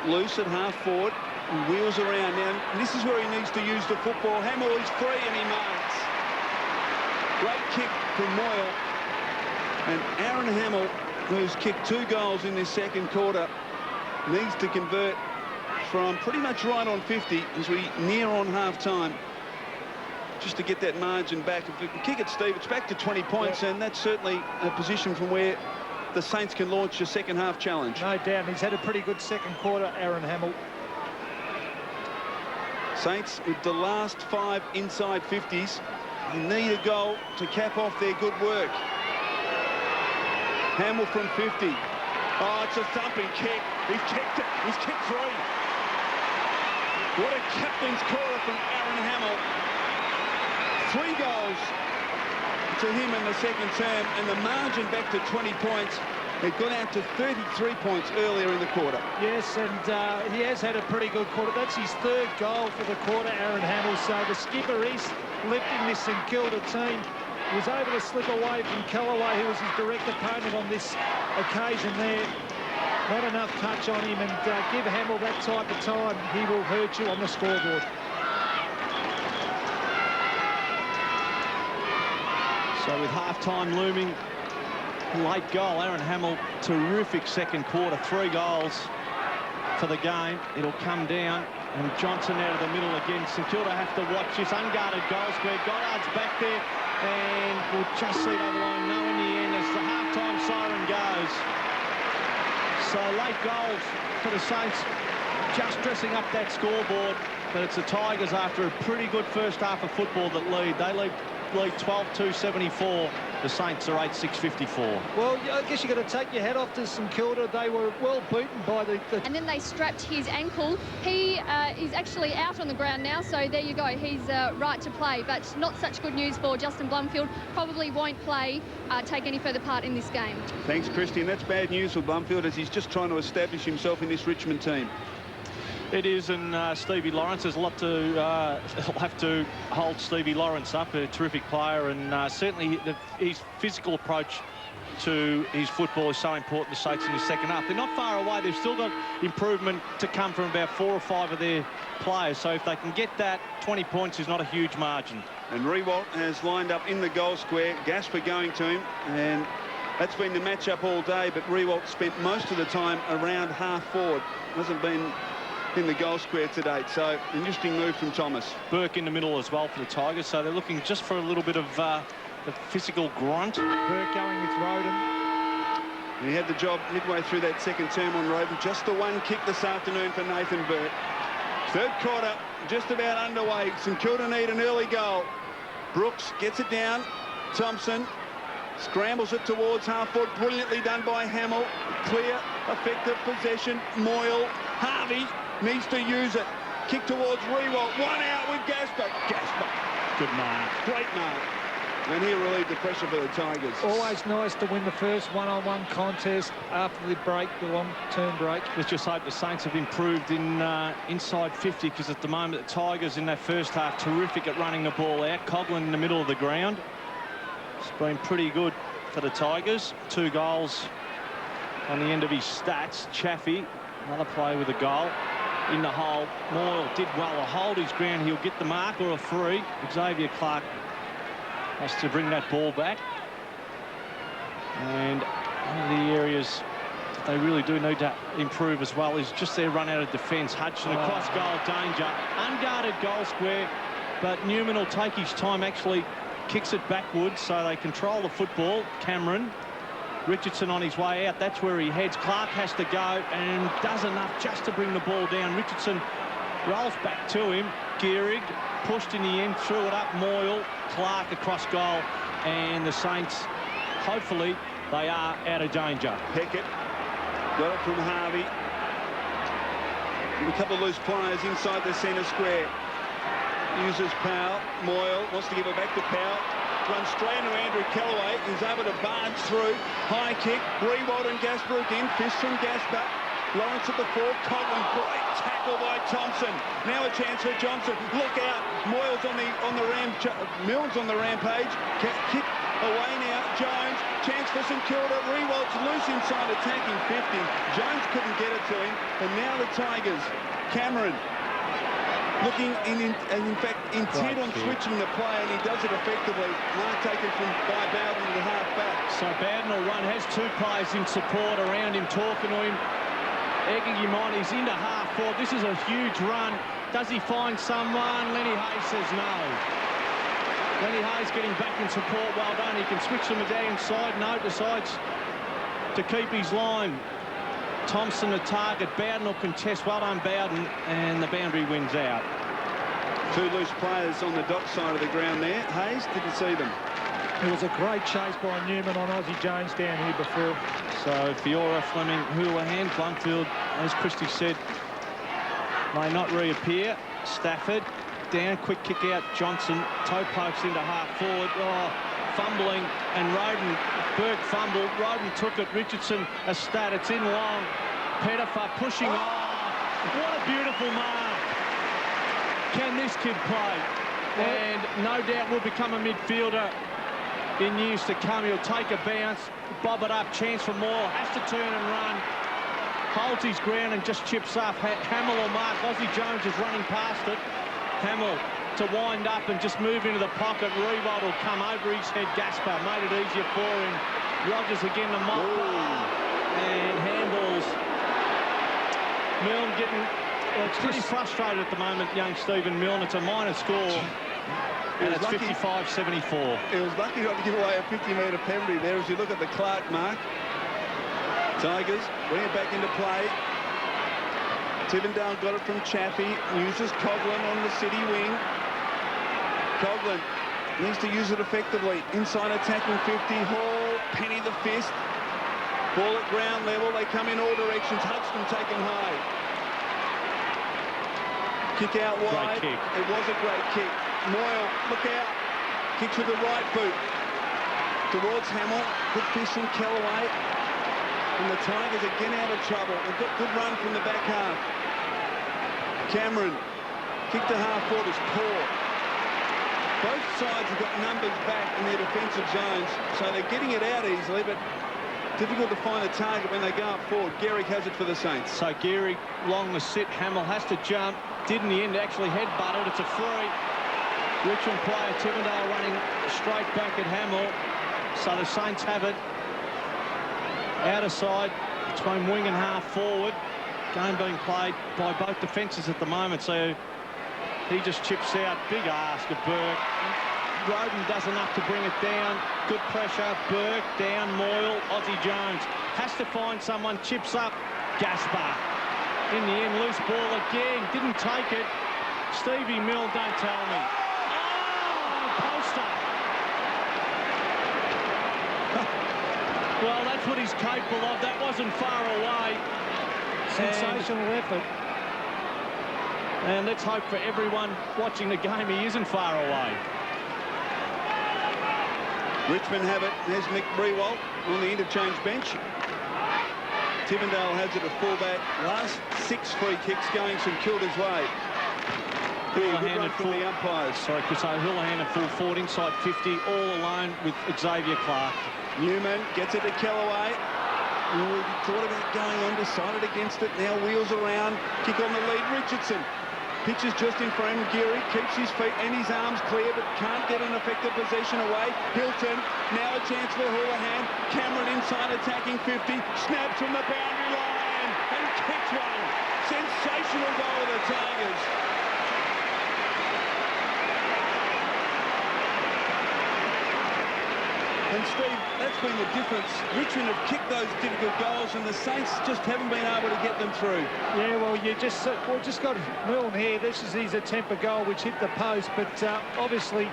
loose at half forward. And wheels around now. And this is where he needs to use the football. Hamill is free and he marks. Great kick from Moyle. And Aaron Hamill, who's kicked 2 goals in this second quarter, needs to convert from pretty much right on 50 as we near on half-time, just to get that margin back. If we can kick it, Steve, it's back to 20 points, and that's certainly a position from where the Saints can launch a second-half challenge. No doubt. He's had a pretty good second quarter, Aaron Hamill. Saints with the last 5 inside 50s. They need a goal to cap off their good work. Hamill from 50. Oh, it's a thumping kick. He's kicked it. He's kicked 3. What a captain's quarter from Aaron Hamill. 3 goals to him in the second term, and the margin back to 20 points. It got out to 33 points earlier in the quarter. Yes, and he has had a pretty good quarter. That's his 3rd goal for the quarter, Aaron Hamill. So the skipper is lifting this St Kilda team. He was able to slip away from Callaway, who was his direct opponent on this occasion there. Not enough touch on him, and give Hamill that type of time, he will hurt you on the scoreboard. So with half-time looming, late goal, Aaron Hamill, terrific second quarter, 3 goals for the game. It'll come down, and Johnson out of the middle again. St Kilda have to watch this unguarded goal square. Goddard's back there, and we'll just see it over the line. No, in the end, as the half-time siren goes. So late goals for the Saints, just dressing up that scoreboard, but it's the Tigers after a pretty good first half of football that lead. They lead 12-2-74. The Saints are 8-6-54. Well, I guess you've got to take your hat off to St Kilda. They were well beaten by the... And then they strapped his ankle. He is actually out on the ground now, so there you go. He's right to play, but not such good news for Justin Blumfield. Probably won't take any further part in this game. Thanks, Christian. That's bad news for Blumfield, as he's just trying to establish himself in this Richmond team. It is, and Stevie Lawrence, there's a lot to he'll have to hold Stevie Lawrence up, a terrific player, and certainly his physical approach to his football is so important to Saints in the second half. They're not far away. They've still got improvement to come from about 4 or 5 of their players, so if they can get that, 20 points is not a huge margin. And Rewalt has lined up in the goal square. Gasper going to him, and that's been the matchup all day, but Rewalt spent most of the time around half forward. Hasn't been in the goal square to date, so interesting move from Thomas. Burke in the middle as well for the Tigers, so they're looking just for a little bit of the physical grunt. Burke going with Roden. He had the job midway through that second term on Roden. Just the one kick this afternoon for Nathan Burke. Third quarter just about underway. St Kilda need an early goal. Brooks gets it down. Thompson scrambles it towards half foot. Brilliantly done by Hamill. Clear, effective possession. Moyle, Harvey needs to use it. Kick towards Rewalt. 1 out with Gasper. Gasper. Good mark. Great mark. And he relieved the pressure for the Tigers. Always nice to win the first one-on-one contest after the break, the long-term break. Let's just hope the Saints have improved in inside 50, because at the moment the Tigers in that first half terrific at running the ball out. Coghlan in the middle of the ground. It's been pretty good for the Tigers. 2 goals on the end of his stats. Chaffee, another play with a goal in the hole. Moyle did well to hold his ground. He'll get the mark or a free. Xavier Clark has to bring that ball back. And one of the areas they really do need to improve as well is just their run out of defence. Hudson across goal, danger, unguarded goal square, but Newman will take his time, actually kicks it backwards so they control the football. Cameron, Richardson on his way out, that's where he heads. Clark has to go and does enough just to bring the ball down. Richardson rolls back to him. Gehrig pushed in the end, threw it up. Moyle, Clark across goal, and the Saints, hopefully, they are out of danger. Peckett got it from Harvey. A couple of loose players inside the centre square. Uses Powell. Moyle wants to give it back to Powell. Runs straight into Andrew Kellaway. He's able to barge through. High kick. Rewald and Gasper again. Fist from Gasper. Lawrence at the fork. Coghlan, great tackle by Thompson. Now a chance for Johnson. Look out. Moyle's on the Mills on the rampage. Kick away now. Jones. Chance for St Kilda. Rewald's loose inside, attacking 50. Jones couldn't get it to him. And now the Tigers. Cameron looking in fact intent on switching the play, and he does it effectively. Mark taken by Bowden to the half back. So Bowden will run, has two players in support around him, talking to him, egging him on. He's into half forward. This is a huge run. Does he find someone? Lenny Hayes says no. Lenny Hayes getting back in support. Well done. He can switch them to the inside. No, decides to keep his line. Thompson the target. Bowden will contest. Well done, Bowden, and the boundary wins out. Two loose players on the dock side of the ground there. Hayes didn't see them. It was a great chase by Newman on Aussie Jones down here before. So Fiora, Fleming, Houlihan, Blundfield, as Christie said, may not reappear. Stafford down, quick kick out. Johnson toe pokes into half forward. Oh, fumbling, and Roden, Burke fumbled. Roden took it. Richardson a stat. It's in long. Pettifer pushing. Oh, what a beautiful mark. Can this kid play? And no doubt will become a midfielder in years to come. He'll take a bounce, bob it up, chance for more, has to turn and run, holds his ground and just chips up. Hamill or Mark. Aussie Jones is running past it. Hamill to wind up and just move into the pocket. Rewald will come over his head. Gaspar made it easier for him. Rogers again to mop. And handballs. Milne getting pretty frustrated at the moment, young Stephen Milne. It's a minor score. And it's 55-74. It was lucky not to give away a 50-metre penalty there as you look at the Clark mark. Tigers bring it back into play. Tivendale got it from Chaffee. Uses Coghlan on the City wing. Coghlan needs to use it effectively. Inside attacking 50. Hall, Penny the fist. Ball at ground level. They come in all directions. Hudson taken high. Kick out wide. Great kick. It was a great kick. Moyle, look out. Kicks with the right boot. Towards Hamill. Good fist from Kellaway. And the Tigers again out of trouble. They've got good run from the back half. Cameron. Kick to half forward is poor. Both sides have got numbers back in their defensive zones. So they're getting it out easily, but difficult to find a target when they go up forward. Gehrig has it for the Saints. So Gehrig long the sit. Hamill has to jump. Did in the end actually headbutt it. It's a free. Richmond player Tivendale running straight back at Hamill. So the Saints have it. Outer side between wing and half forward. Game being played by both defences at the moment. So he just chips out. Big ask of Burke. Roden does enough to bring it down. Good pressure. Burke down. Moyle. Aussie Jones has to find someone. Chips up. Gaspar. In the end, loose ball again. Didn't take it. Stevie Milne, don't tell me. Oh, poster. Well, that's what he's capable of. That wasn't far away. Sensational effort. And let's hope for everyone watching the game he isn't far away. Richmond have it. There's Mick Rewald on the interchange bench. Tivendale has it at fullback. Last 6 free kicks going St Kilda's way. Good run from the umpires. Sorry, Chris, Houlihan at full forward, inside 50, all alone with Xavier Clark. Newman gets it to Kellaway. Thought about going on, decided against it. Now wheels around. Kick on the lead. Richardson Pitches just in front. Geary keeps his feet and his arms clear, but can't get an effective possession away. Hilton, now a chance for Houlihan. Cameron inside attacking 50. Snaps from the boundary line and kicks one. Sensational goal of the Tigers. And Steve, that's been the difference. Richmond have kicked those difficult goals and the Saints just haven't been able to get them through. Yeah, well, you just got Milne here. This is his attempt at goal, which hit the post, but obviously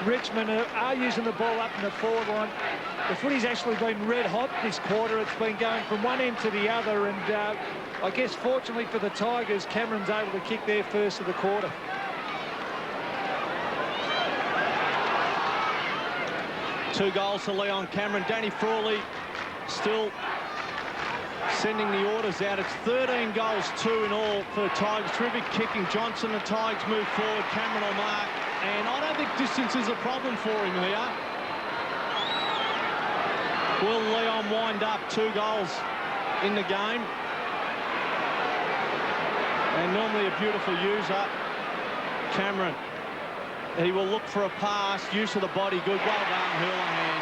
Richmond are using the ball up in the forward line. The footy's actually been red hot this quarter. It's been going from one end to the other, and I guess fortunately for the Tigers, Cameron's able to kick their first of the quarter. Two goals to Leon Cameron. Danny Frawley still sending the orders out. It's 13 goals, 2 in all for the Tigers. Terrific kicking. Johnson, the Tigers move forward. Cameron will mark. And I don't think distance is a problem for him here. Will Leon wind up 2 goals in the game? And normally a beautiful user, Cameron. He will look for a pass, use of the body, good, well done, Houlihan.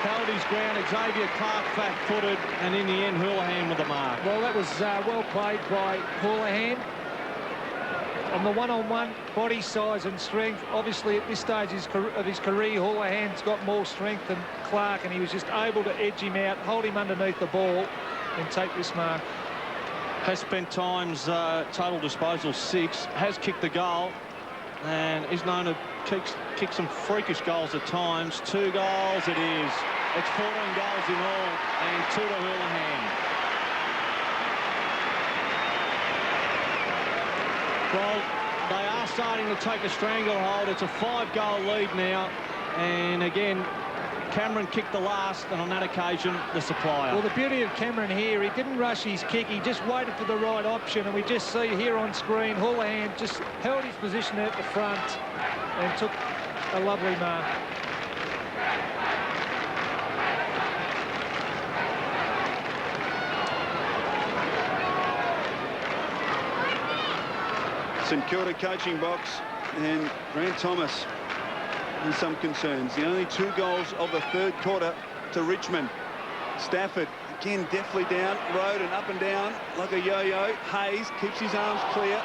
Held his ground, Xavier Clark flat-footed, and in the end, Houlihan with the mark. Well, that was well played by Houlihan. On the one-on-one body size and strength, obviously at this stage of his career, Houlihan's got more strength than Clark, and he was just able to edge him out, hold him underneath the ball, and take this mark. Has spent times, total disposal 6, has kicked the goal, and is known to kick some freakish goals at times. 2 goals it is. It's 14 goals in all, and 2 to Houlihan. Well, they are starting to take a stranglehold. It's a 5-goal lead now, and again, Cameron kicked the last, and on that occasion, the supplier. Well, the beauty of Cameron here, he didn't rush his kick. He just waited for the right option, and we just see here on screen, Houlihan just held his position at the front and took a lovely mark. St Kilda coaching box, and Grant Thomas and some concerns. The only 2 goals of the third quarter to Richmond. Stafford again deftly down, road and up and down like a yo-yo. Hayes keeps his arms clear.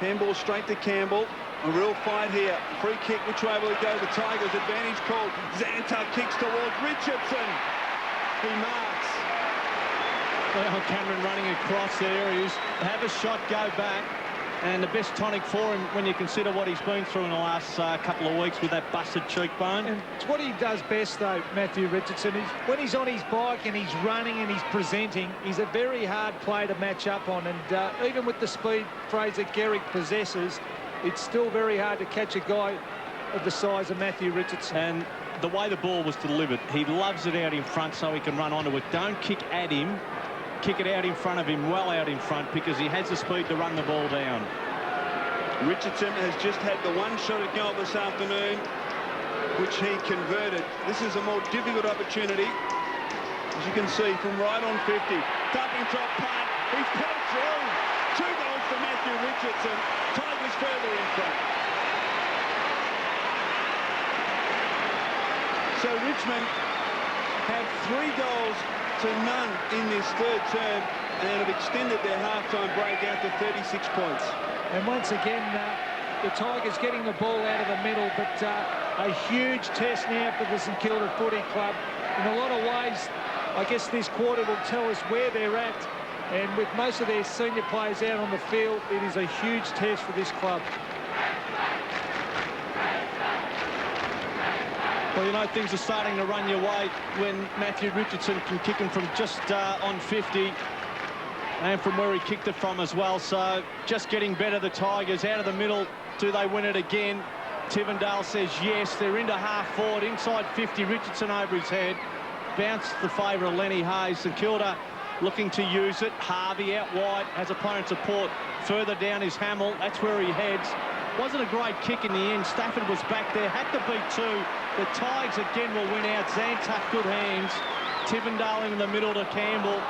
Handball straight to Campbell. A real fight here. Free kick, which way will it go? The Tigers advantage called. Zanta kicks towards Richardson. He marks. Well, Cameron running across there. He's have a shot, go back. And the best tonic for him when you consider what he's been through in the last couple of weeks with that busted cheekbone. And it's what he does best, though, Matthew Richardson. When he's on his bike and he's running and he's presenting, he's a very hard play to match up on. And even with the speed Fraser Gehrig possesses, it's still very hard to catch a guy of the size of Matthew Richardson. And the way the ball was delivered, he loves it out in front so he can run onto it. Don't kick at him. Kick it out in front of him, well out in front, because he has the speed to run the ball down. Richardson has just had the 1 shot at goal this afternoon, which he converted. This is a more difficult opportunity, as you can see, from right on 50. Dumping top punt. He's pulled through. 2 goals for Matthew Richardson. Tigers further in front. So Richmond have 3 goals to none in this third term and have extended their half-time break out to 36 points. And once again, the Tigers getting the ball out of the middle, but a huge test now for the St Kilda Footy Club. In a lot of ways, I guess this quarter will tell us where they're at, and with most of their senior players out on the field, it is a huge test for this club. Well, you know, things are starting to run your way when Matthew Richardson can kick him from just on 50 and from where he kicked it from as well. So just getting better, the Tigers out of the middle. Do they win it again? Tivendale says yes. They're into half forward, inside 50. Richardson over his head. Bounced the favour of Lenny Hayes. St Kilda looking to use it. Harvey out wide, has opponent support. Further down is Hamill. That's where he heads. Wasn't a great kick in the end. Stafford was back there, had to beat 2. The Tigers again will win out. Zantuck, good hands. Tivendale in the middle to Campbell.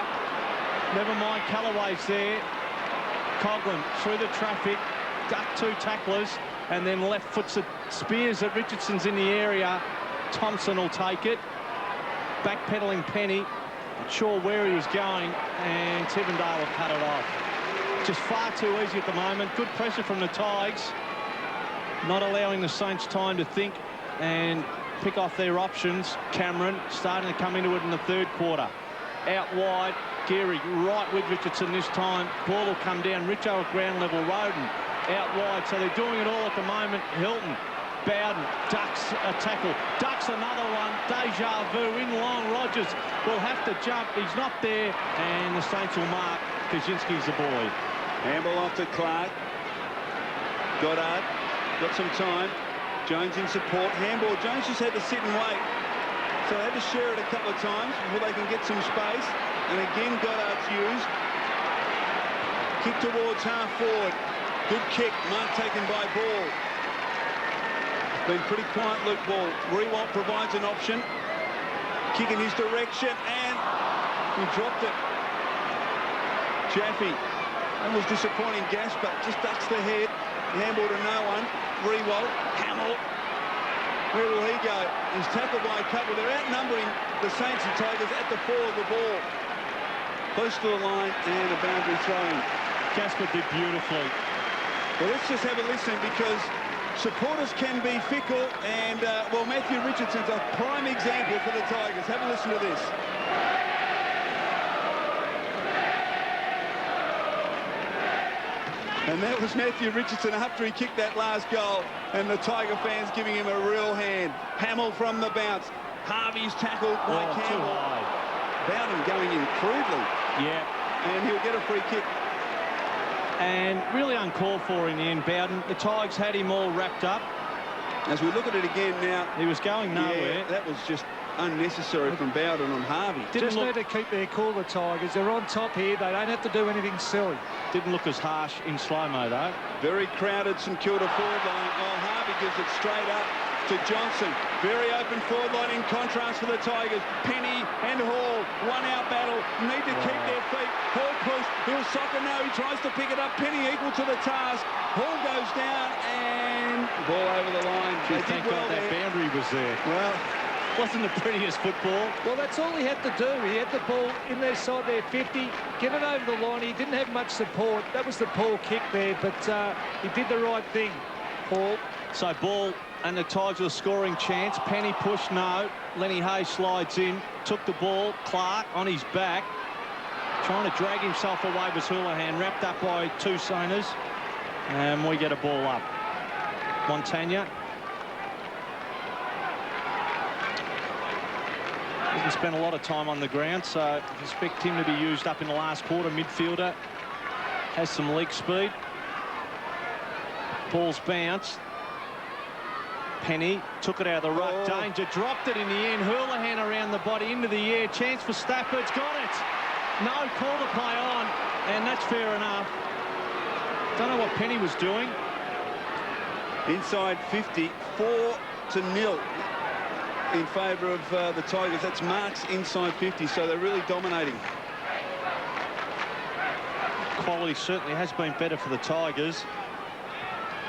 Never mind, Callaway's there. Coghlan through the traffic, ducked 2 tacklers, and then left foots spears at Richardson's in the area. Thompson will take it. Backpedaling Penny. Not sure where he was going, and Tivendale will cut it off. Just far too easy at the moment. Good pressure from the Tigers. Not allowing the Saints time to think and pick off their options. Cameron starting to come into it in the 3rd quarter. Out wide, Geary right with Richardson this time. Ball will come down. Richo at ground level. Roden out wide. So they're doing it all at the moment. Hilton, Bowden, ducks a tackle. Ducks another one. Deja vu in long. Rogers will have to jump. He's not there. And the Saints will mark. Kaczynski's the boy. Handball off to Clark. Goddard got some time. Jones in support. Handball. Jones just had to sit and wait. So they had to share it a couple of times before they can get some space. And again, Goddard's used. Kick towards half forward. Good kick. Mark taken by Ball. Been pretty quiet, Luke Ball. Rewalt provides an option. Kick in his direction, and he dropped it. Jaffe. That was disappointing gas, but just ducks the head. Handball to no one. Rewalt. Hamill. Where will he go? He's tackled by a couple. They're outnumbering the Saints and Tigers at the 4 of the ball. Close to the line, and a boundary throw-in. Gasper did beautifully. Well, let's just have a listen, because supporters can be fickle, and, well, Matthew Richardson's a prime example for the Tigers. Have a listen to this. And that was Matthew Richardson after he kicked that last goal, and the Tiger fans giving him a real hand. Hamill from the bounce. Harvey's tackled by Campbell. Bowden going in crudely. Yeah. And he'll get a free kick. And really uncalled for in the end, Bowden. The Tigers had him all wrapped up. As we look at it again now, he was going nowhere. Yeah, that was just unnecessary from Bowden on Harvey. Just need to keep their cool, the Tigers. They're on top here. They don't have to do anything silly. Didn't look as harsh in slow-mo, though. Very crowded St Kilda forward line. Oh, Harvey gives it straight up to Johnson. Very open forward line in contrast for the Tigers. Penny and Hall. One-out battle. Need to keep their feet. Hall push. He'll soccer. No, he tries to pick it up. Penny equal to the task. Hall goes down and ball over the line. Thank God that boundary was there. Well, wasn't the prettiest football. Well, that's all he had to do. He had the ball in their side there, 50, get it over the line. He didn't have much support. That was the Paul kick there, but he did the right thing, Paul. So Ball and the Tigers with a scoring chance. Penny push, no. Lenny Hayes slides in, took the ball. Clark on his back, trying to drag himself away was Houlihan, wrapped up by 2 Sainers. And we get a ball up. Montagna. Hasn't spent a lot of time on the ground, so expect him to be used up in the last quarter. Midfielder has some leg speed. Ball's bounced. Penny took it out of the ruck. Danger, dropped it in the end. Houlihan around the body, into the air. Chance for Stafford's got it. No call to play on, and that's fair enough. Don't know what Penny was doing. Inside 50, 4-0 in favour of the Tigers. That's Marks inside 50, so they're really dominating. Quality certainly has been better for the Tigers.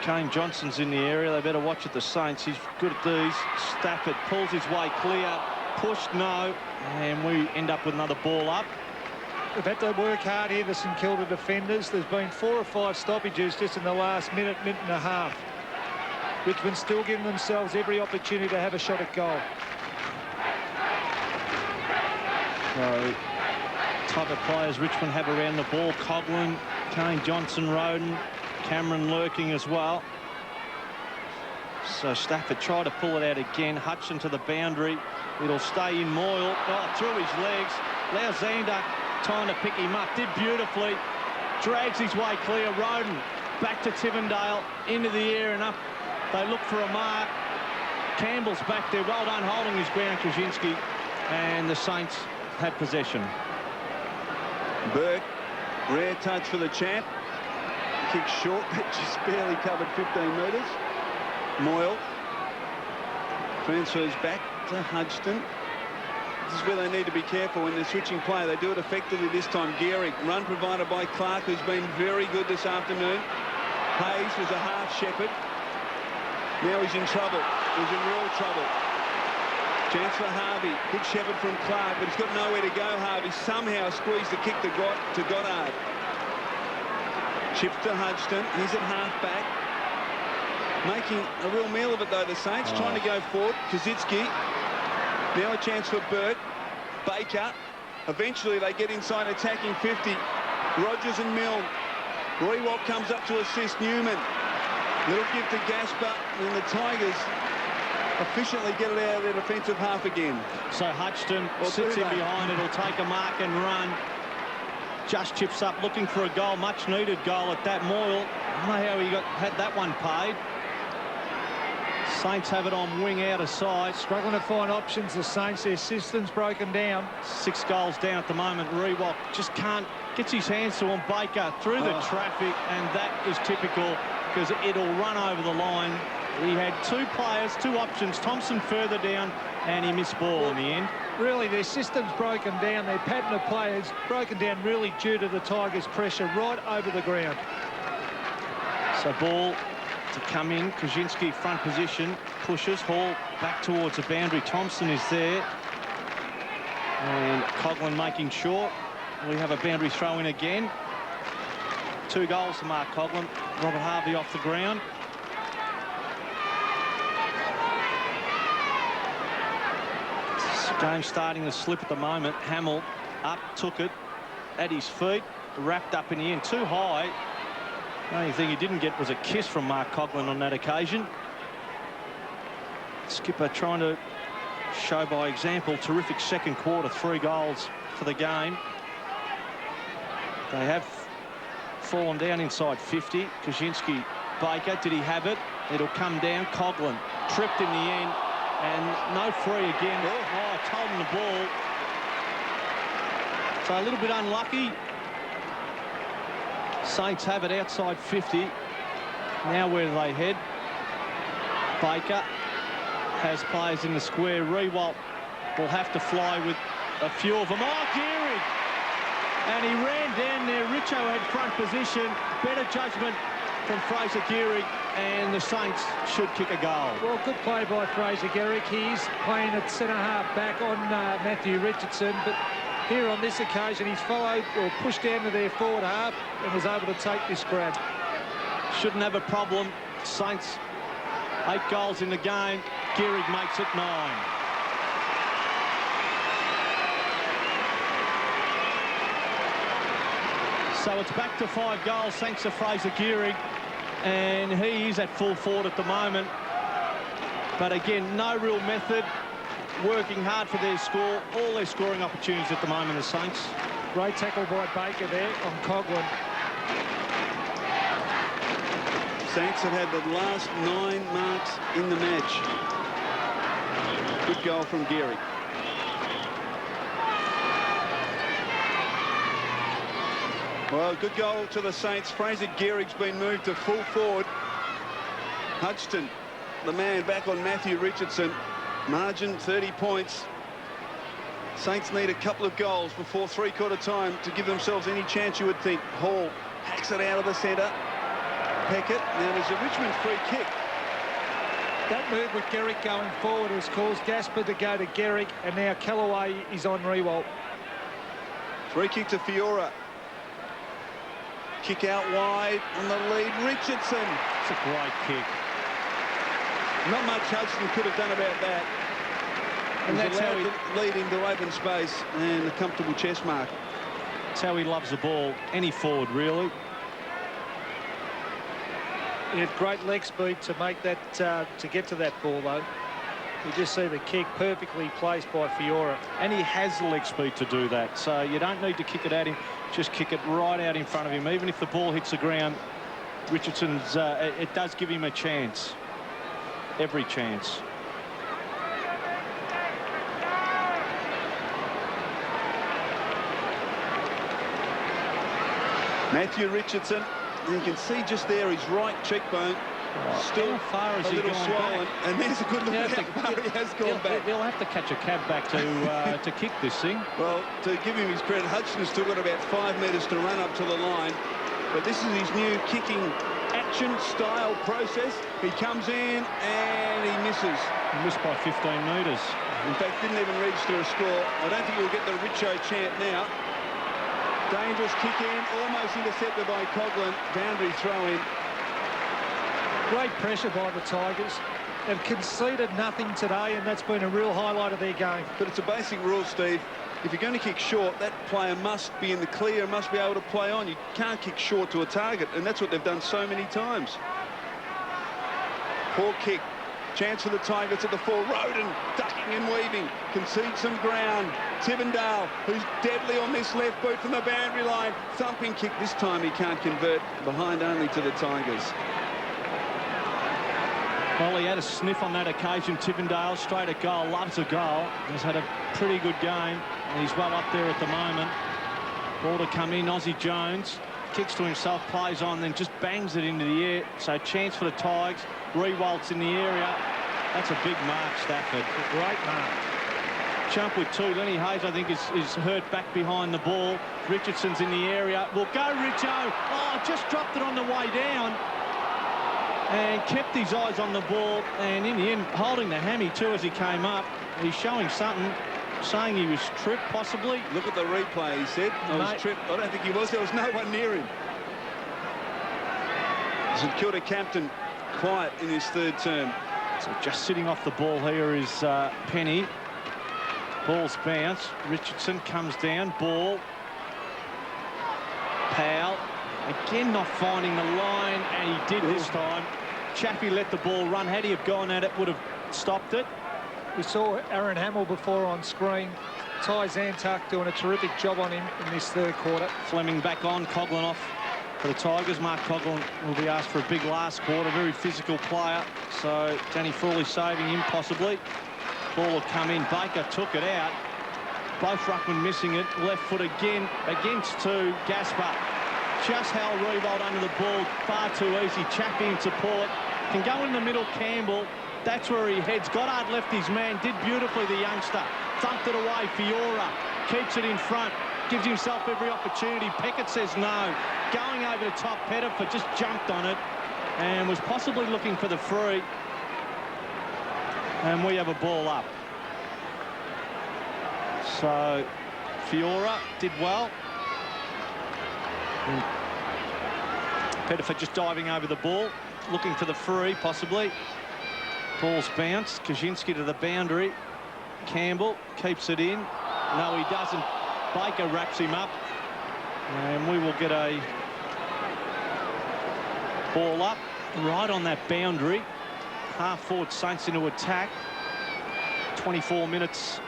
Kane Johnson's in the area. They better watch at the Saints. He's good at these. Stafford pulls his way clear. Pushed, no. And we end up with another ball up. They've had to work hard here, the St Kilda defenders. There's been 4 or 5 stoppages just in the last minute and a half. Richmond still giving themselves every opportunity to have a shot at goal. So, type of players Richmond have around the ball. Coghlan, Kane Johnson, Roden, Cameron lurking as well. So Stafford tried to pull it out again. Hutchin to the boundary. It'll stay in Moyle. Oh, through his legs. Lausander trying to pick him up. Did beautifully. Drags his way clear. Roden back to Tivendale. Into the air and up. They look for a mark. Campbell's back there. Well done holding his ground, Kaczynski. And the Saints have possession. Burke, rare touch for the champ. Kick short, that just barely covered 15 metres. Moyle transfers back to Hodgson. This is where they need to be careful when they're switching play. They do it effectively this time. Gehrig, run provided by Clark, who's been very good this afternoon. Hayes was a half shepherd. Now he's in trouble. He's in real trouble. Chance for Harvey. Good shepherd from Clark, but he's got nowhere to go, Harvey. Somehow squeezed the kick to Goddard. Chips to Hodgson. He's at half-back. Making a real meal of it, though, the Saints. Trying to go forward. Kaczynski. Now a chance for Burt. Baker. Eventually they get inside attacking 50. Rogers and Milne. Rewalt comes up to assist Newman. Little give to Gasper, and the Tigers efficiently get it out of their defensive half again. So Hodgson sits in behind. It'll take a mark and run. Just chips up, looking for a goal. Much needed goal at that Moyle. I don't know how he had that one paid. Saints have it on wing out of side. Struggling to find options, the Saints. Their system's broken down. 6 goals down at the moment. Rewalt just can't, gets his hands to him. Baker through the traffic, and that is typical because it'll run over the line. He had 2 players, 2 options. Thompson further down, and he missed ball in the end. Really, their system's broken down. Their pattern of players broken down really due to the Tigers' pressure right over the ground. So ball to come in. Kaczynski front position, pushes. Hall back towards the boundary. Thompson is there. And Coughlin making sure. We have a boundary throw in again. 2 goals to Mark Coughlin. Robert Harvey off the ground. Game starting to slip at the moment. Hamill up, took it at his feet, wrapped up in the end. Too high. The only thing he didn't get was a kiss from Mark Coughlin on that occasion. Skipper trying to show by example. Terrific second quarter, 3 goals for the game. They have fallen down inside 50. Kaczynski, Baker, did he have it? It'll come down. Coughlin tripped in the end. And no free again. Oh, holding the ball. So a little bit unlucky. Saints have it outside 50. Now where do they head? Baker has players in the square. Rewalt will have to fly with a few of them. Oh, Gehrig! And he ran down there. Richo had front position. Better judgment from Fraser Gehrig, and the Saints should kick a goal. Well, good play by Fraser Gehrig. He's playing at centre-half back on Matthew Richardson, but here on this occasion he's followed or pushed down to their forward half and was able to take this grab. Shouldn't have a problem. Saints 8 goals in the game. Gehrig makes it 9. So it's back to 5 goals thanks to Fraser Gehrig, and he is at full forward at the moment. But again, no real method, working hard for their score. All their scoring opportunities at the moment, the Saints. Great tackle by Baker there on Coughlin. Saints have had the last 9 marks in the match. Good goal from Gehrig. Well, good goal to the Saints. Fraser Gehrig's been moved to full forward. Hodgson, the man, back on Matthew Richardson. Margin 30 points. Saints need a couple of goals before 3/4 time to give themselves any chance, you would think. Hall hacks it out of the centre. Peckett. Now there's a Richmond free kick. That move with Gehrig going forward has caused Gasper to go to Gehrig, and now Callaway is on Rewalt. Free kick to Fiora. Kick out wide on the lead. Richardson. It's a great kick. Not much Hudson could have done about that. And that's how he lead into open space and a comfortable chest mark. That's how he loves the ball. Any forward, really. He had great leg speed to make that, to get to that ball, though. You just see the kick perfectly placed by Fiora. And he has the leg speed to do that. So you don't need to kick it at him. Just kick it right out in front of him. Even if the ball hits the ground, Richardson's, it does give him a chance. Every chance. Matthew Richardson, you can see just there his right cheekbone Still how far has a he little gone swollen. back? And there's a good look at how far he has gone back. He'll have to catch a cab back to kick this thing. Well, to give him his credit, Hutchison's still got about 5 metres to run up to the line. But this is his new kicking action-style process. He comes in and he misses. He missed by 15 metres. In fact, didn't even register a score. I don't think he'll get the Richo chant now. Dangerous kick in, almost intercepted by Coughlin. Boundary throw in. Great pressure by the Tigers. They've conceded nothing today, and that's been a real highlight of their game. But it's a basic rule, Steve. If you're going to kick short, that player must be in the clear, must be able to play on. You can't kick short to a target, and that's what they've done so many times. Poor kick. Chance for the Tigers at the full. Roden ducking and weaving. Concedes some ground. Tivendale, who's deadly on this left boot from the boundary line. Thumping kick. This time he can't convert. Behind only to the Tigers. Well, he had a sniff on that occasion. Tivendale, straight at goal, loves a goal. He's had a pretty good game, and he's well up there at the moment. Ball to come in, Aussie Jones. Kicks to himself, plays on, then just bangs it into the air. So chance for the Tigers. Rewaltz in the area. That's a big mark, Stafford. A great mark. Jump with two. Lenny Hayes, I think, is hurt back behind the ball. Richardson's in the area. Will go, Richo. Oh, just dropped it on the way down. And kept his eyes on the ball. And in the end, holding the hammy, too, as he came up. He's showing something, saying he was tripped, possibly. Look at the replay, he said. I was tripped. I don't think he was. There was no one near him. St Kilda captain, quiet in his third term. So just sitting off the ball here is Penny. Ball's bounce. Richardson comes down. Ball. Powell. Again not finding the line, and he did this time. Chappie let the ball run. Had he have gone at it, would have stopped it. We saw Aaron Hamill before on screen. Ty Zantuck doing a terrific job on him in this third quarter. Fleming back on. Coughlin off for the Tigers. Mark Coughlin will be asked for a big last quarter. Very physical player. So Danny Frawley saving him, possibly. Ball will come in. Baker took it out. Both ruckmen missing it. Left foot again against two. Gaspar. Just Hal Rewald under the ball. Far too easy. Chappie in support. Can go in the middle. Campbell. That's where he heads. Goddard left his man. Did beautifully, the youngster. Thumped it away. Fiora keeps it in front. Gives himself every opportunity. Peckett says no. Going over the top. Pettiford just jumped on it and was possibly looking for the free. And we have a ball up. So Fiora did well. Pettiford just diving over the ball, looking for the free, possibly. Ball's bounced. Kaczynski to the boundary. Campbell keeps it in. No, he doesn't. Baker wraps him up. And we will get a ball up right on that boundary. Half-forward Saints into attack. 24 minutes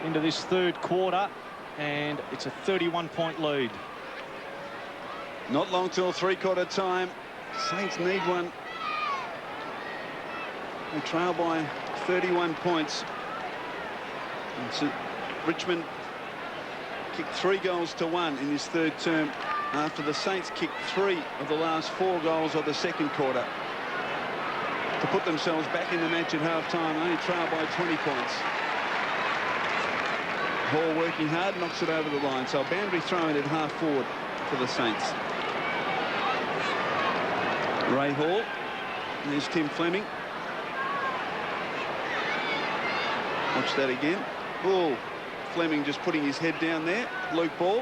into this third quarter, and it's a 31-point lead. Not long till three-quarter time. Saints need one. They trail by 31 points. And so Richmond kicked 3 goals to 1 in this third term after the Saints kicked 3 of the last 4 goals of the second quarter to put themselves back in the match at half-time, only trail by 20 points. Hall working hard, knocks it over the line. So a boundary throw-in at half-forward for the Saints. Ray Hall. And there's Tim Fleming. Watch that again. Oh, Fleming just putting his head down there. Luke Ball.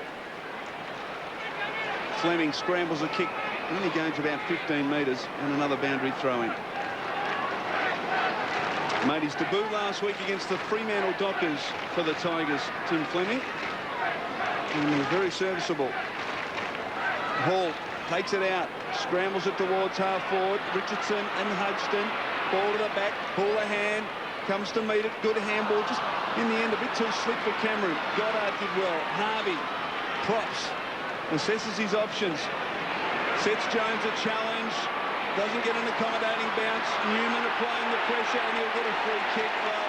Fleming scrambles a kick, only going to about 15 metres, and another boundary throw-in. Made his debut last week against the Fremantle Dockers for the Tigers, Tim Fleming. And he was very serviceable. Hall takes it out, scrambles it towards half-forward. Richardson and Hodgson. Ball to the back, Houlihan comes to meet it. Good handball, just in the end a bit too slick for Cameron. Goddard did well. Harvey, props, assesses his options. Sets Jones a challenge. Doesn't get an accommodating bounce. Newman applying the pressure, and he'll get a free kick. Well,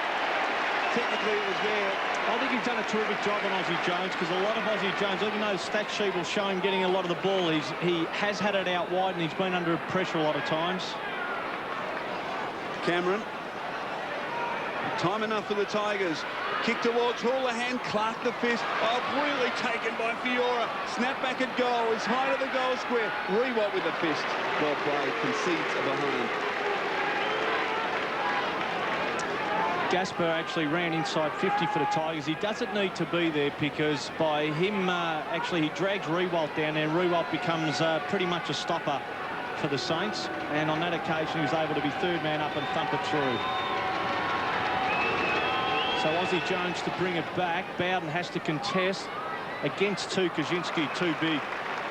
technically it was there. I think he's done a terrific job on Aussie Jones, because a lot of Aussie Jones, even though the stat sheet will show him getting a lot of the ball, he has had it out wide and he's been under pressure a lot of times. Cameron. Time enough for the Tigers. Kick towards Houlihan. Clark the fist. Oh, brilliantly taken by Fiora. Snap back at goal. He's high to the goal square. Rewalt with the fist. Well played. Concedes a behind. Gasper actually ran inside 50 for the Tigers. He doesn't need to be there, because by him, actually, he drags Rewalt down there, and Rewalt becomes pretty much a stopper for the Saints. And on that occasion, he was able to be third man up and thump it through. So Aussie Jones to bring it back. Bowden has to contest against two. Kaczynski, too big,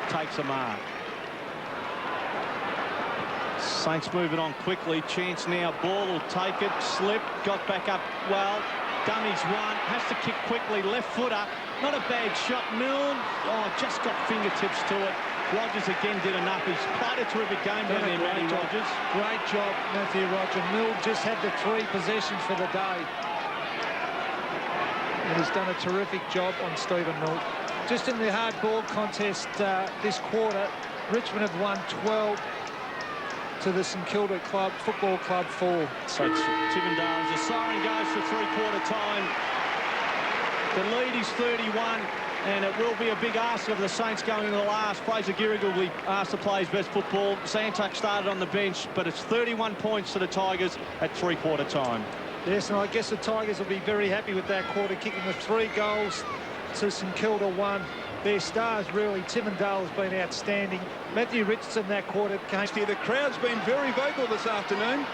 takes a mark. Saints moving on quickly. Chance now. Ball will take it. Slip. Got back up well. Dummies one. Has to kick quickly. Left footer. Not a bad shot. Milne. Oh, just got fingertips to it. Rogers again did enough. He's played a terrific game down there, Matty Rogers. Great job, Matthew Rogers. Milne just had the 3 possessions for the day. And he's done a terrific job on Stephen Milne. Just in the hard ball contest this quarter, Richmond have won 12 to the St.Kilda Football Club 4. So it's Tivendale. The siren goes for three-quarter time. The lead is 31, and it will be a big ask of the Saints going into the last. Fraser Gehrig will be asked to play his best football. Santuck started on the bench, but it's 31 points to the Tigers at three-quarter time. Yes, and I guess the Tigers will be very happy with that quarter, kicking the 3 goals to St Kilda 1. Their stars, really. Tivendale has been outstanding. Matthew Richardson that quarter came. The crowd's been very vocal this afternoon.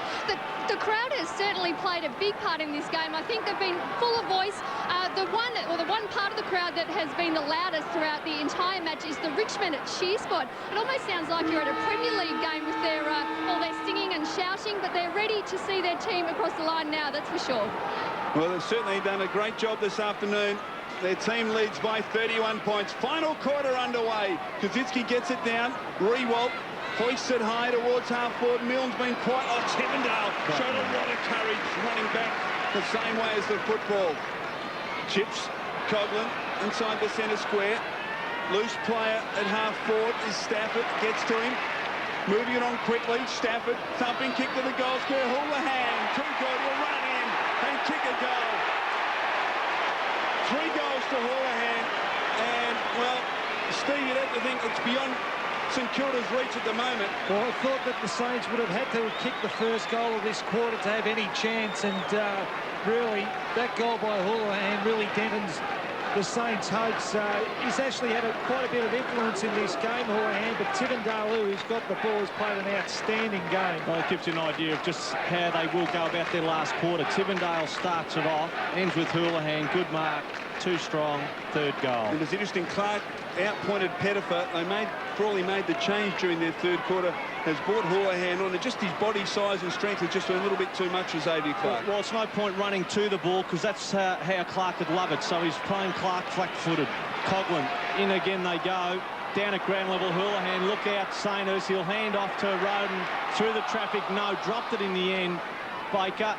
The crowd has certainly played a big part in this game. I think they've been full of voice. The one part of the crowd that has been the loudest throughout the entire match is the Richmond cheer squad. It almost sounds like you're at a Premier League game with all their singing and shouting, but they're ready to see their team across the line now, that's for sure. Well, they've certainly done a great job this afternoon. Their team leads by 31 points. Final quarter underway. Kaczynski gets it down. Rewalt hoists it high towards half-forward. Milne's been quite... Oh, Tivendale showed a lot of courage running back the same way as the football. Chips, Coghlan inside the centre square. Loose player at half-forward is Stafford. Gets to him. Moving it on quickly. Stafford, thumping kick to the goal square. Houlihan, too good, will run in and kick a goal. 3 goals to Houlihan, and, well, Steve, you'd have to think it's beyond St Kilda's reach at the moment. Well, I thought that the Saints would have had to kick the first goal of this quarter to have any chance, and really, that goal by Houlihan really dentons the Saints' hopes. He's actually had quite a bit of influence in this game, Houlihan, but Tivendale, who's got the ball, has played an outstanding game. Well, it gives you an idea of just how they will go about their last quarter. Tivendale starts it off, ends with Houlihan, good mark, too strong, 3rd goal. It was interesting, Clark outpointed Pettifer. Crawley made the change during their 3rd quarter, has brought Houlihan on, and just his body size and strength has just been a little bit too much for Xavier Clark. Well, it's no point running to the ball, because that's how Clark would love it. So he's playing Clark flat-footed. Coghlan, in again they go. Down at ground level, Houlihan, look out, Sainers. He'll hand off to Roden. Through the traffic, no, dropped it in the end. Baker,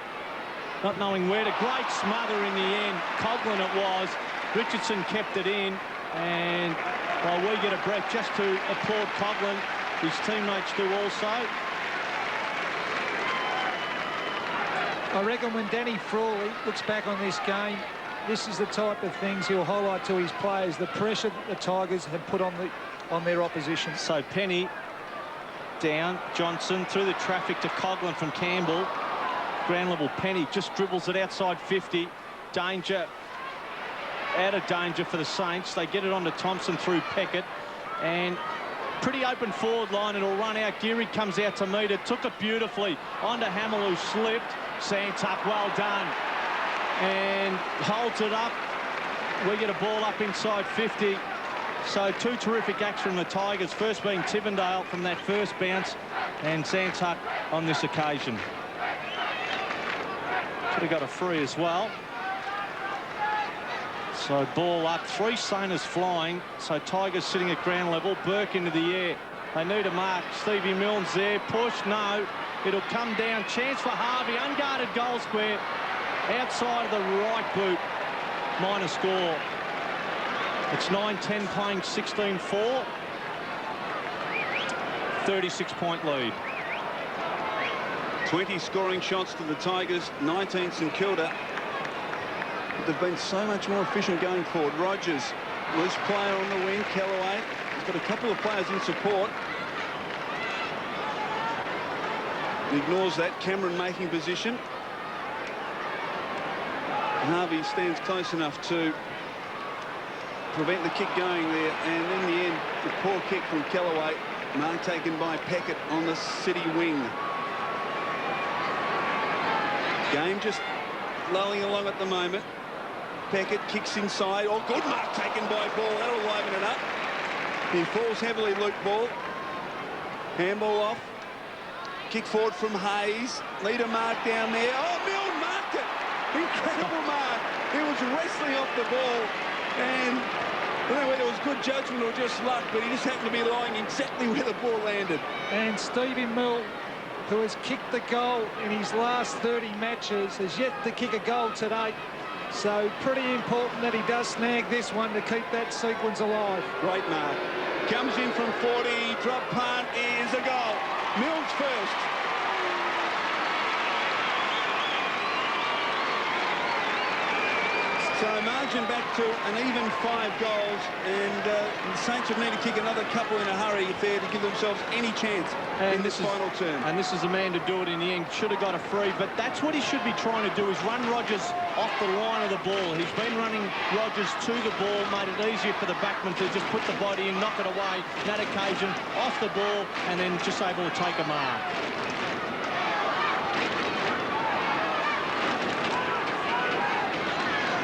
not knowing where to. Great smother in the end. Coghlan it was. Richardson kept it in. And, well, we get a breath just to applaud Coghlan. His teammates do also. I reckon when Danny Frawley looks back on this game, this is the type of things he'll highlight to his players, the pressure that the Tigers have put on their opposition. So Penny down, Johnson through the traffic to Coghlan from Campbell. Ground level Penny just dribbles it outside 50. Danger, out of danger for the Saints. They get it on to Thompson through Peckett, and pretty open forward line. It'll run out. Gehrig comes out to meet it. Took it beautifully onto Hamill, who slipped. Santuck, well done, and holds it up. We get a ball up inside 50. So 2 terrific acts from the Tigers. First being Tivendale from that first bounce, and Santuck on this occasion. Could have got a free as well. So ball up, 3 Sainers flying. So Tigers sitting at ground level. Burke into the air. They need a mark. Stevie Milne's there. Push, no. It'll come down. Chance for Harvey. Unguarded goal square. outside of the right boot. Minor score. It's 9-10 playing 16-4. 36-point lead. 20 scoring shots to the Tigers, 19 St Kilda. But they've been so much more efficient going forward. Rogers, loose player on the wing. Kellaway, he's got a couple of players in support. He ignores that. Cameron making position. Harvey stands close enough to prevent the kick going there, and in the end, the poor kick from Kellaway. Mark taken by Peckett on the City wing. Game just lulling along at the moment. Peckett kicks inside. Oh, good mark taken by Ball. That'll liven it up. He falls heavily, Luke Ball. Handball off. Kick forward from Hayes. Leader mark down there. Oh, Milne marked it. Incredible mark. He was wrestling off the ball. And I don't know whether it was good judgment or just luck, but he just happened to be lying exactly where the ball landed. And Stevie Milne, who has kicked the goal in his last 30 matches, has yet to kick a goal today. So pretty important that he does snag this one to keep that sequence alive. Great mark. Comes in from 40, drop punt is a goal. Milne's first. So margin back to an even 5 goals, and the Saints would need to kick another couple in a hurry if they're to give themselves any chance in this final term. And this is the man to do it in the end. Should have got a free, but that's what he should be trying to do, is run Rogers off the line of the ball. He's been running Rogers to the ball, made it easier for the backman to just put the body in, knock it away. That occasion, off the ball, and then just able to take a mark.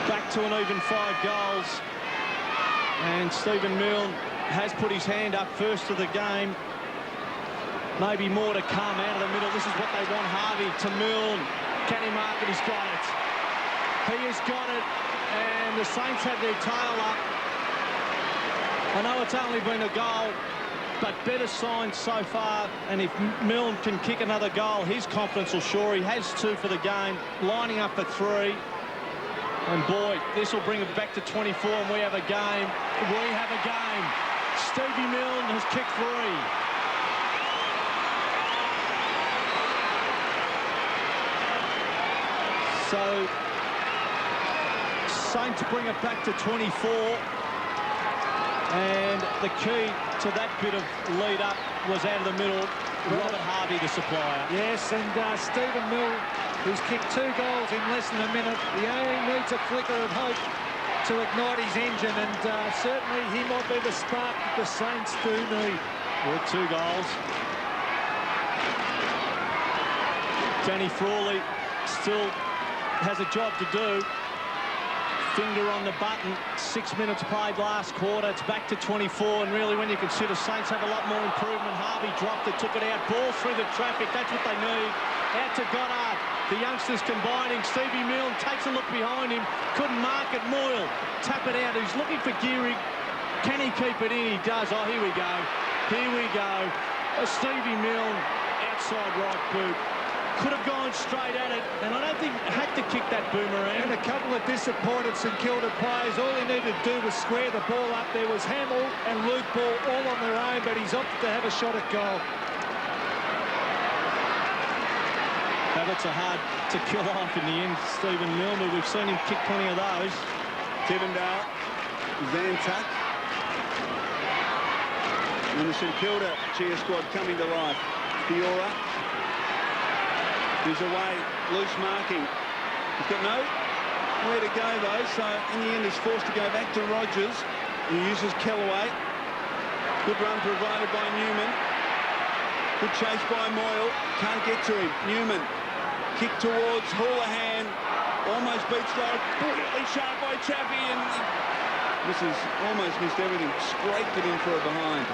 Back to an even 5 goals, and Stephen Milne has put his hand up first of the game. Maybe more to come out of the middle. This is what they want. Harvey to Milne. Can he mark it? He's got it. He has got it, and the Saints have their tail up. I know it's only been a goal, but better signs so far, and if Milne can kick another goal, his confidence will soar. He has 2 for the game, lining up for 3. And boy, this will bring it back to 24, and we have a game. We have a game. Stevie Milne has kicked 3. So, Saints bring it back to 24. And the key to that bit of lead up was out of the middle. Robert Harvey, the supplier. Yes, and Stephen Milne, who's kicked 2 goals in less than a minute. He only needs a flicker of hope to ignite his engine, and certainly he might be the spark that the Saints do need. With 2 goals. Danny Frawley still has a job to do. Finger on the button. 6 minutes played last quarter. It's back to 24, and really when you consider Saints have a lot more improvement. Harvey dropped it, took it out, ball through the traffic. That's what they need. Out to Goddard. The youngsters combining. Stevie Milne takes a look behind him. Couldn't mark it. Moyle tap it out. He's looking for Geary. Can he keep it in? He does. Oh, here we go. Here we go. Stevie Milne outside right boot. Could have gone straight at it, and I don't think had to kick that boomerang. And a couple of disappointed St Kilda players. All he needed to do was square the ball up. There was Hamill and Luke Ball all on their own, but he's opted to have a shot at goal. Habits are hard to kill off in the end, Stephen Milne, but we've seen him kick plenty of those. Tivendale, Van Tuck. And the St Kilda cheer squad coming to life. Fiora. He's away, loose marking. He's got nowhere to go though, so in the end he's forced to go back to Rogers. He uses Kellaway. Good run provided by Newman. Good chase by Moyle. Can't get to him. Newman. Kick towards Houlihan. Almost beats Lord. Brilliantly sharp by Chappie, and this is almost missed everything. Scraped it in for a behind.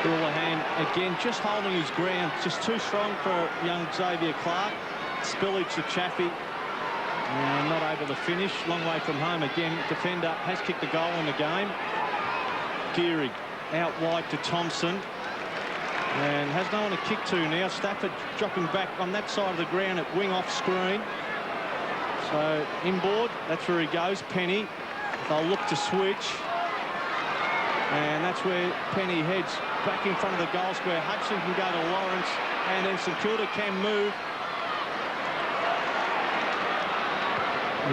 Houlihan again just holding his ground, just too strong for young Xavier Clark. Spillage to Chaffee, and not able to finish. Long way from home again. Defender has kicked a goal in the game. Geary out wide to Thompson, and has no one to kick to now. Stafford dropping back on that side of the ground at wing off screen. So inboard, that's where he goes. Penny, they'll look to switch. And that's where Penny heads back in front of the goal square. Hudson can go to Lawrence, and then St Kilda can move.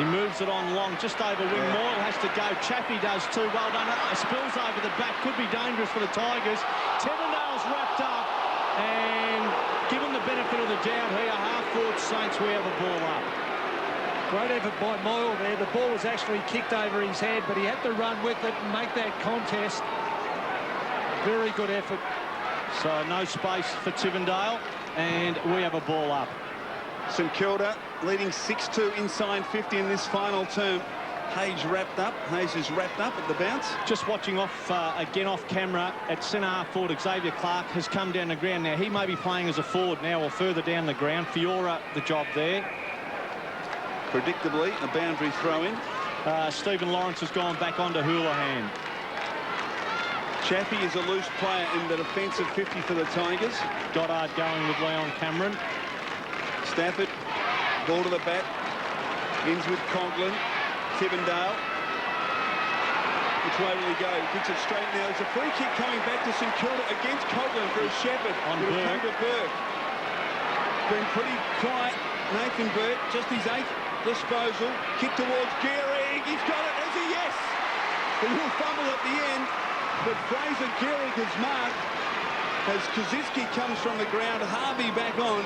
He moves it on long, just over wing. Moyle has to go. Chaffee does too. Well done. Spills over the back. Could be dangerous for the Tigers. Tevendale's wrapped up. And given the benefit of the doubt here, half-forward Saints, we have a ball up. Great effort by Moyle there. The ball was actually kicked over his head, but he had to run with it and make that contest. Very good effort. So no space for Tivendale, and we have a ball up. St Kilda leading 6-2 inside 50 in this final term. Hayes wrapped up. Hayes is wrapped up at the bounce. Just watching off again off camera at centre half forward, Xavier Clark has come down the ground. Now he may be playing as a forward now or further down the ground. Fiora the job there. Predictably, a boundary throw in. Stephen Lawrence has gone back onto Houlihan. Chaffee is a loose player in the defensive 50 for the Tigers. Goddard going with Leon Cameron. Stafford, ball to the back, ends with Conklin. Tivendale. Which way will he go? Kicks it straight now. There's a free kick coming back to St Kilda against Conklin for a Shepherd. It'll come to Burke. Been pretty quiet. Nathan Burke, just his 8th disposal. Kick towards Gehrig. He's got it. There's a yes. A little fumble at the end, but Fraser Gehrig is marked as Kaczynski comes from the ground. Harvey back on.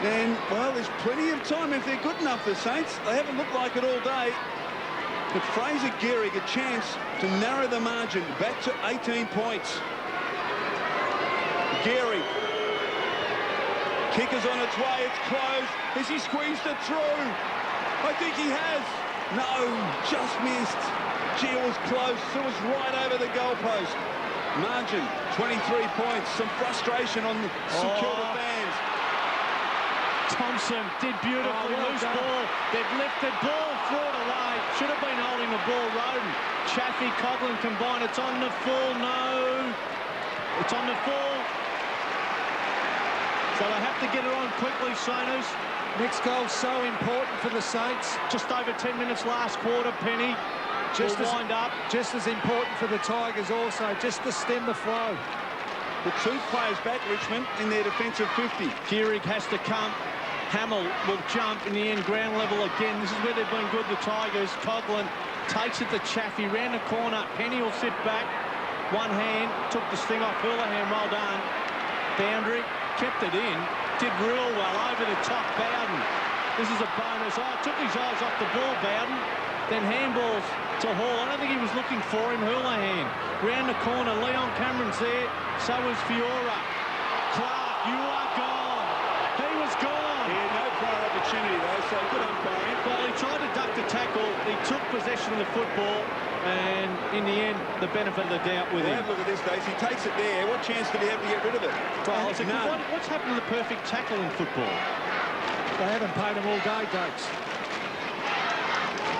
And, well, there's plenty of time if they're good enough, the Saints. They haven't looked like it all day. But Fraser Gehrig a chance to narrow the margin back to 18 points. Gehrig. Kick is on its way. It's closed. Has he squeezed it through? I think he has. No, just missed. Gee, it was close. It was right over the goalpost. Margin, 23 points. Some frustration on the St Kilda fans. Thompson did beautifully. Loose ball. They've lifted. Ball, threw it away. Should have been holding the ball. Roden. Chaffee, Coughlin combined. It's on the full. No. It's on the full. So they have to get it on quickly, Saints. Next goal so important for the Saints. Just over 10 minutes last quarter. Penny just will wind up. Just as important for the Tigers also, just to stem the flow. The 2 players back, Richmond, in their defensive 50. Gehrig has to come. Hamill will jump in the end, ground level again. This is where they've been good, the Tigers. Coughlin takes it to Chaffee, round the corner. Penny will sit back. One hand, took the sting off Houlihan, well done. Boundary, kept it in, did real well over the top, Bowden. This is a bonus. Oh, took his eyes off the ball, Bowden. Then handballs to Hall. I don't think he was looking for him, Houlihan. Round the corner, Leon Cameron's there, so is Fiora. Clark, you are gone. He was gone. He had no prior opportunity, though, so good umpiring. Well, he tried to duck the tackle. He took possession of the football, and in the end, the benefit of the doubt with him. Have a look at this, Dave. He takes it there. What chance did he have to get rid of it? Well, what's happened to the perfect tackle in football? They haven't paid him all day, Dokes.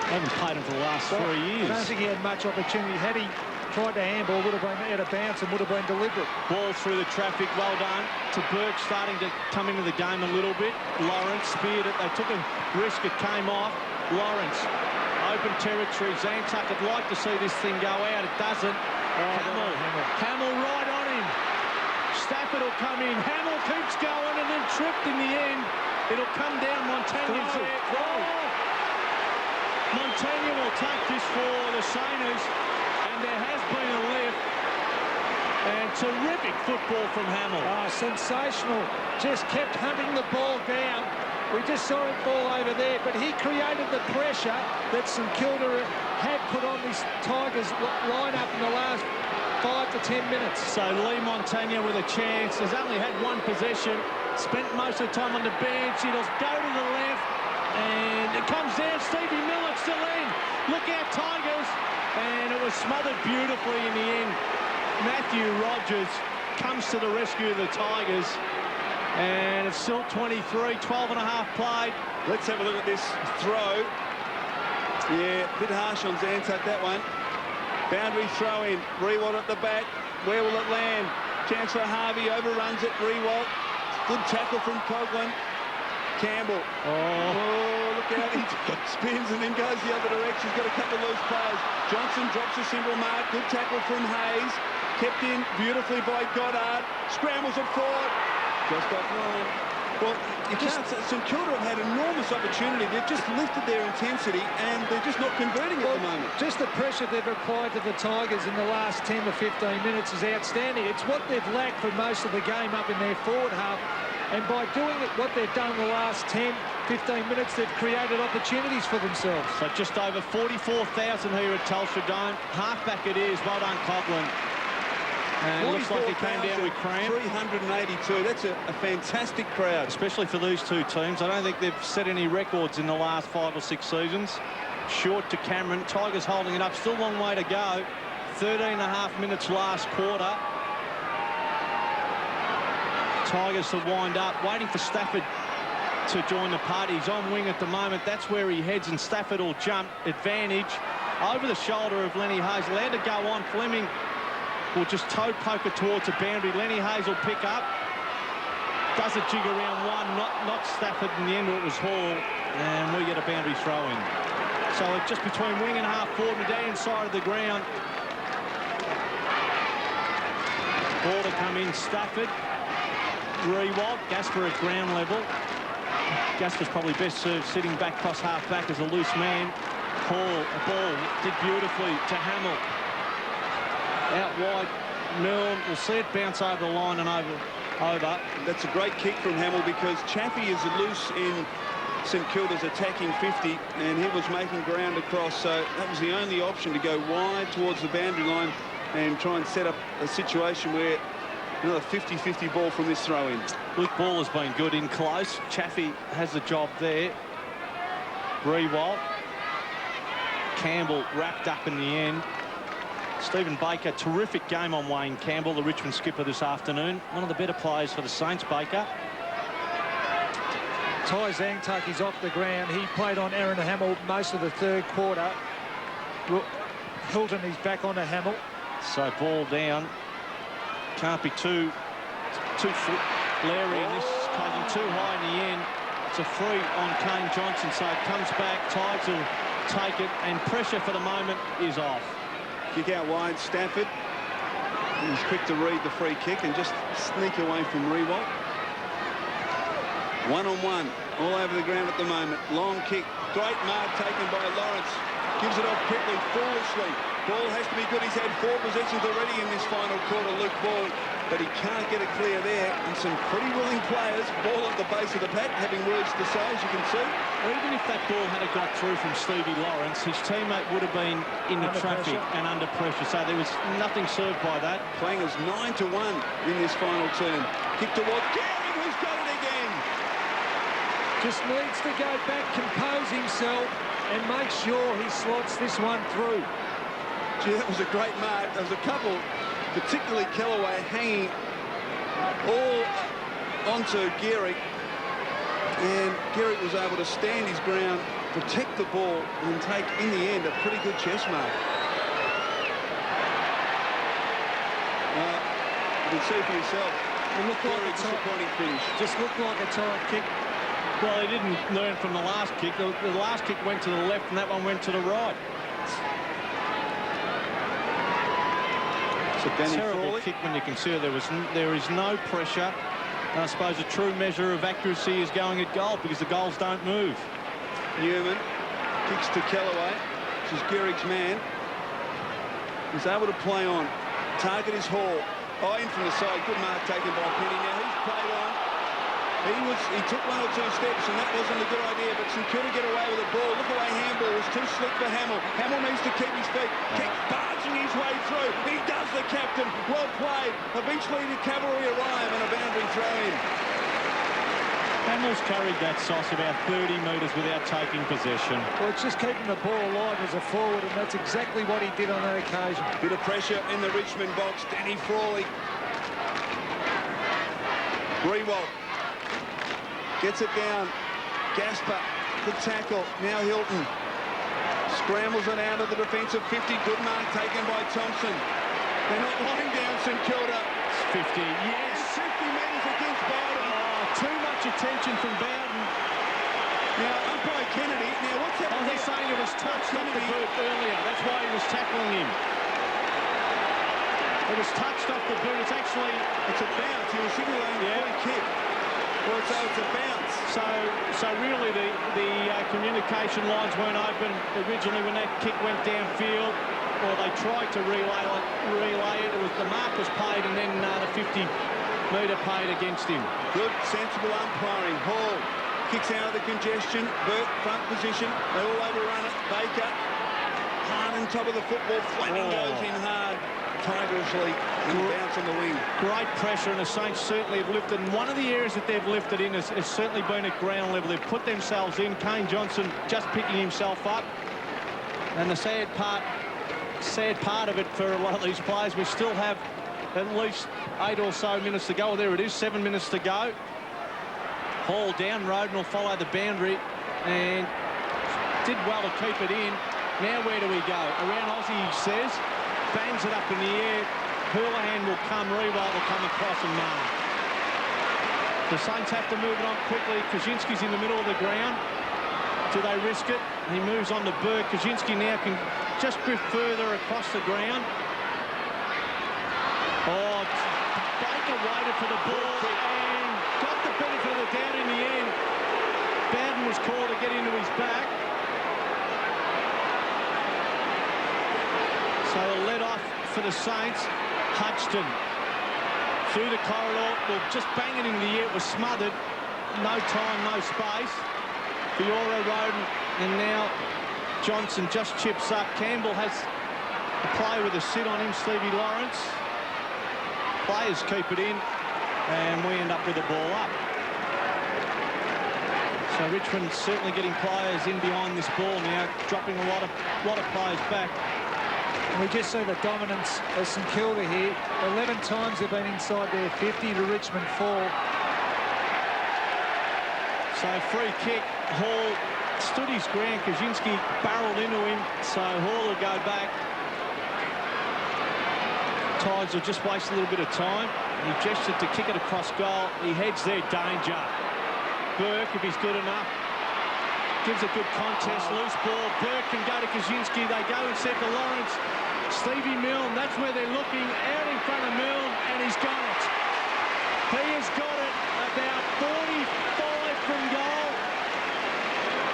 They haven't paid him for the last 3 years. I don't think he had much opportunity. Had he tried to handball, would have been out of bounds and would have been deliberate. Ball through the traffic, well done. To Burke starting to come into the game a little bit. Lawrence speared it. They took a risk. It came off. Lawrence, open territory. Zantuck would like to see this thing go out. It doesn't. Hamill right on him. Stafford will come in. Hamill keeps going and then tripped in the end. It'll come down. Montaigne's there. Montagne will take this for the Saints, and there has been a lift. And terrific football from Hamill. Sensational. Just kept hunting the ball down. We just saw it fall over there, but he created the pressure that St Kilda had put on this Tigers line-up in the last 5 to 10 minutes. So Lee Montagne with a chance. Has only had one possession. Spent most of the time on the bench. It'll go to the left. And it comes down. Stevie Miller still in. Look out, Tigers. And it was smothered beautifully in the end. Matthew Rogers comes to the rescue of the Tigers. And it's still 23, 12 and a half played. Let's have a look at this throw. Yeah, a bit harsh on Zantuck, that one. Boundary throw in. Rewalt at the back. Where will it land? Chance for Harvey. Overruns it. Rewalt. Good tackle from Coughlin. Campbell. Oh, look out. He spins and then goes the other direction. He's got a couple of loose players. Johnson drops a single mark. Good tackle from Hayes. Kept in beautifully by Goddard. Scrambles it forward. Just offline. Well, you can't say St Kilda have had enormous opportunity. They've just lifted their intensity and they're just not converting at the moment. Just the pressure they've applied to the Tigers in the last 10 to 15 minutes is outstanding. It's what they've lacked for most of the game up in their forward half. And by doing it, what they've done in the last 10, 15 minutes, they've created opportunities for themselves. So just over 44,000 here at Telstra Dome. Halfback it is. Well done, Coughlin. And looks like he came down with cramp. 382. That's a fantastic crowd. Especially for these two teams. I don't think they've set any records in the last 5 or 6 seasons. Short to Cameron. Tigers holding it up. Still a long way to go. 13.5 minutes last quarter. Tigers to wind up. Waiting for Stafford to join the party. He's on wing at the moment. That's where he heads, and Stafford will jump. Advantage over the shoulder of Lenny Hayes. Allowed to go on. Fleming will just toe poke it towards the boundary. Lenny Hayes will pick up. Does a jig around one. Not Stafford. In the end, it was Hall. And we get a boundary throw in. So it's just between wing and half forward, medallion side of the ground. Ball to come in. Stafford. Rewalt. Gasper at ground level. Gasper's probably best served sitting back cross half back as a loose man. Hall, a ball, did beautifully to Hamill. Out wide, Milne will see it bounce over the line and over. That's a great kick from Hamill because Chaffey is loose in St Kilda's attacking 50 and he was making ground across, so that was the only option, to go wide towards the boundary line and try and set up a situation where another 50-50 ball from this throw-in. Luke Ball has been good in close. Chaffey has the job there. Rewalt. Campbell wrapped up in the end. Stephen Baker, terrific game on Wayne Campbell, the Richmond skipper this afternoon. One of the better players for the Saints, Baker. Ty Zangtucky's off the ground. He played on Aaron Hamill most of the third quarter. Hilton is back onto Hamill. So ball down. Can't be too Larry in this taking too high in the end. It's a free on Kane Johnson, so it comes back. Tigers will take it, and pressure for the moment is off. Kick out wide, Stafford. He's quick to read the free kick and just sneak away from Rewalt. One-on-one, all over the ground at the moment. Long kick, great mark taken by Lawrence. Gives it off quickly, foolishly. Ball has to be good. He's had 4 possessions already in this final quarter, Luke Ball, but he can't get it clear there. And some pretty willing players. Ball at the base of the pack, having words to say, as you can see. Well, even if that ball had got through from Stevie Lawrence, his teammate would have been in the traffic and under pressure. So there was nothing served by that. Playing as 9-1 in this final term. Kick towards Gehrig, who's got it again. Just needs to go back, compose himself, and make sure he slots this one through. Gee, that was a great mark. There was a couple, particularly Kellaway, hanging all onto Gehrig. And Gehrig was able to stand his ground, protect the ball, and take, in the end, a pretty good chest mark. You can see for yourself. It looked like a disappointing finish. Just looked like a tight kick. Well, he didn't learn from the last kick. The last kick went to the left, and that one went to the right. So Danny terrible kick when you consider there is no pressure. And I suppose a true measure of accuracy is going at goal because the goals don't move. Newman kicks to Kellaway, which is Gehrig's man. He's able to play on. Target is Hall. Oh, in from the side. Good mark taken by Penny. Now he's played on. He took 1 or 2 steps, and that wasn't a good idea, but St Kilda get away with the ball. Look away, handball was too slick for Hamill. Hamill needs to keep his feet. Kick barging his way through. He does, the captain. Well played. Eventually the cavalry arrive and a boundary throw in. Hamill's carried that sauce about 30 metres without taking possession. Well, it's just keeping the ball alive as a forward, and that's exactly what he did on that occasion. Bit of pressure in the Richmond box. Danny Frawley. Rewalt. Gets it down. Gasper, the tackle. Now Hilton. Scrambles it out of the defensive 50. Good mark taken by Thompson. They're not lying down, St Kilda. It's 50. Yes. 50 metres against Bowden. Oh, too much attention from Bowden. just touched off the boot earlier. That's why he was tackling him. It was touched off the boot. It's actually... It's a bounce. He was signaling free kick. Well, so it's a bounce. So really the communication lines weren't open originally when that kick went downfield. Or they tried to relay it. The mark was paid, and then the 50-metre paid against him. Good, sensible umpiring. Hall kicks out of the congestion. Burt, front position. They all overrun it. Baker, hard on top of the football. Fleming goes in hard. Tigerishly, and bounce on the wing. Great pressure, and the Saints certainly have lifted. And one of the areas that they've lifted in has certainly been at ground level. They've put themselves in. Kane Johnson just picking himself up. And the sad part of it for a lot of these players, we still have at least 8 or so minutes to go. There it is, 7 minutes to go. Hall down, Roden will follow the boundary and did well to keep it in. Now where do we go? Around Aussie, he says. Bangs it up in the air. Hurlahan will come. Rewalt will come across and mark. The Saints have to move it on quickly. Kaczynski's in the middle of the ground. Do they risk it? He moves on to Burke. Kaczynski now can just drift further across the ground. Oh, Baker waited for the ball and got the benefit of the doubt in the end. Bowden was called to get into his back. So a let off for the Saints. Hudson through the corridor. Well, just bang it in the air. It was smothered. No time, no space. Fiora, Roden, and now Johnson just chips up. Campbell has a play with a sit on him, Stevie Lawrence. Players keep it in, and we end up with the ball up. So Richmond certainly getting players in behind this ball now, dropping a lot of players back. And we just see the dominance of St Kilda here. 11 times they've been inside their 50 to Richmond 4. So free kick. Hall stood his ground. Kaczynski barreled into him, so Hall will go back. Tigers will just waste a little bit of time. He gestured to kick it across goal. He heads there, danger. Burke, if he's good enough, gives a good contest, loose ball. Burke can go to Kaczynski. They go instead to Lawrence. Stevie Milne, that's where they're looking, out in front of Milne, and he's got it. He has got it about 45 from goal.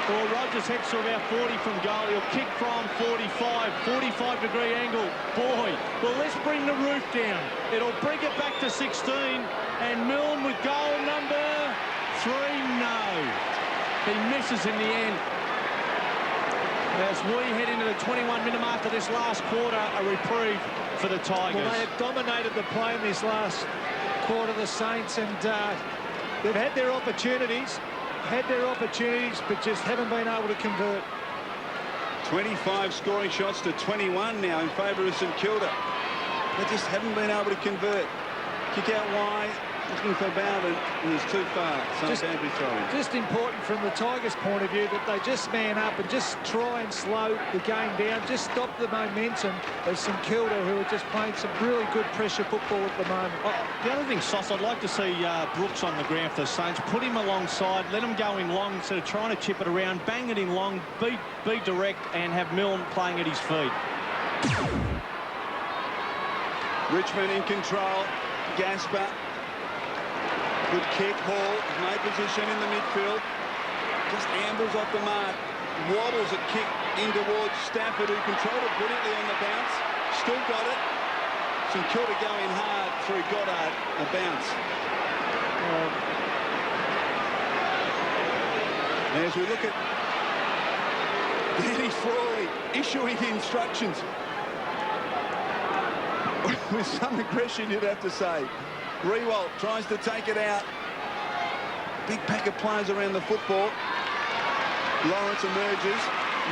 Well, Rogers heads to about 40 from goal. He'll kick from 45, 45-degree angle. Boy, well, let's bring the roof down. It'll bring it back to 16, and Milne with goal number 3, no. He misses in the end. As we head into the 21-minute mark of this last quarter, a reprieve for the Tigers. Well, they have dominated the play in this last quarter, the Saints, and they've had their opportunities, but just haven't been able to convert. 25 scoring shots to 21 now in favour of St Kilda. They just haven't been able to convert. Kick out wide. Looking for Bowden, and he's too far. Just important from the Tigers' point of view that they just man up and just try and slow the game down, just stop the momentum of St Kilda, who are just playing some really good pressure football at the moment. The other thing, Sauce, I'd like to see Brooks on the ground for the Saints. Put him alongside, let him go in long instead of trying to chip it around, bang it in long, be direct, and have Milne playing at his feet. Richmond in control. Gasper. Good kick. Hall, no position in the midfield. Just ambles off the mark. Wobbles a kick in towards Stafford, who controlled it brilliantly on the bounce. Still got it. St Kilda going hard through Goddard. A bounce. As we look at Danny Frawley issuing instructions with some aggression, you'd have to say. Rewalt tries to take it out. Big pack of players around the football. Lawrence emerges.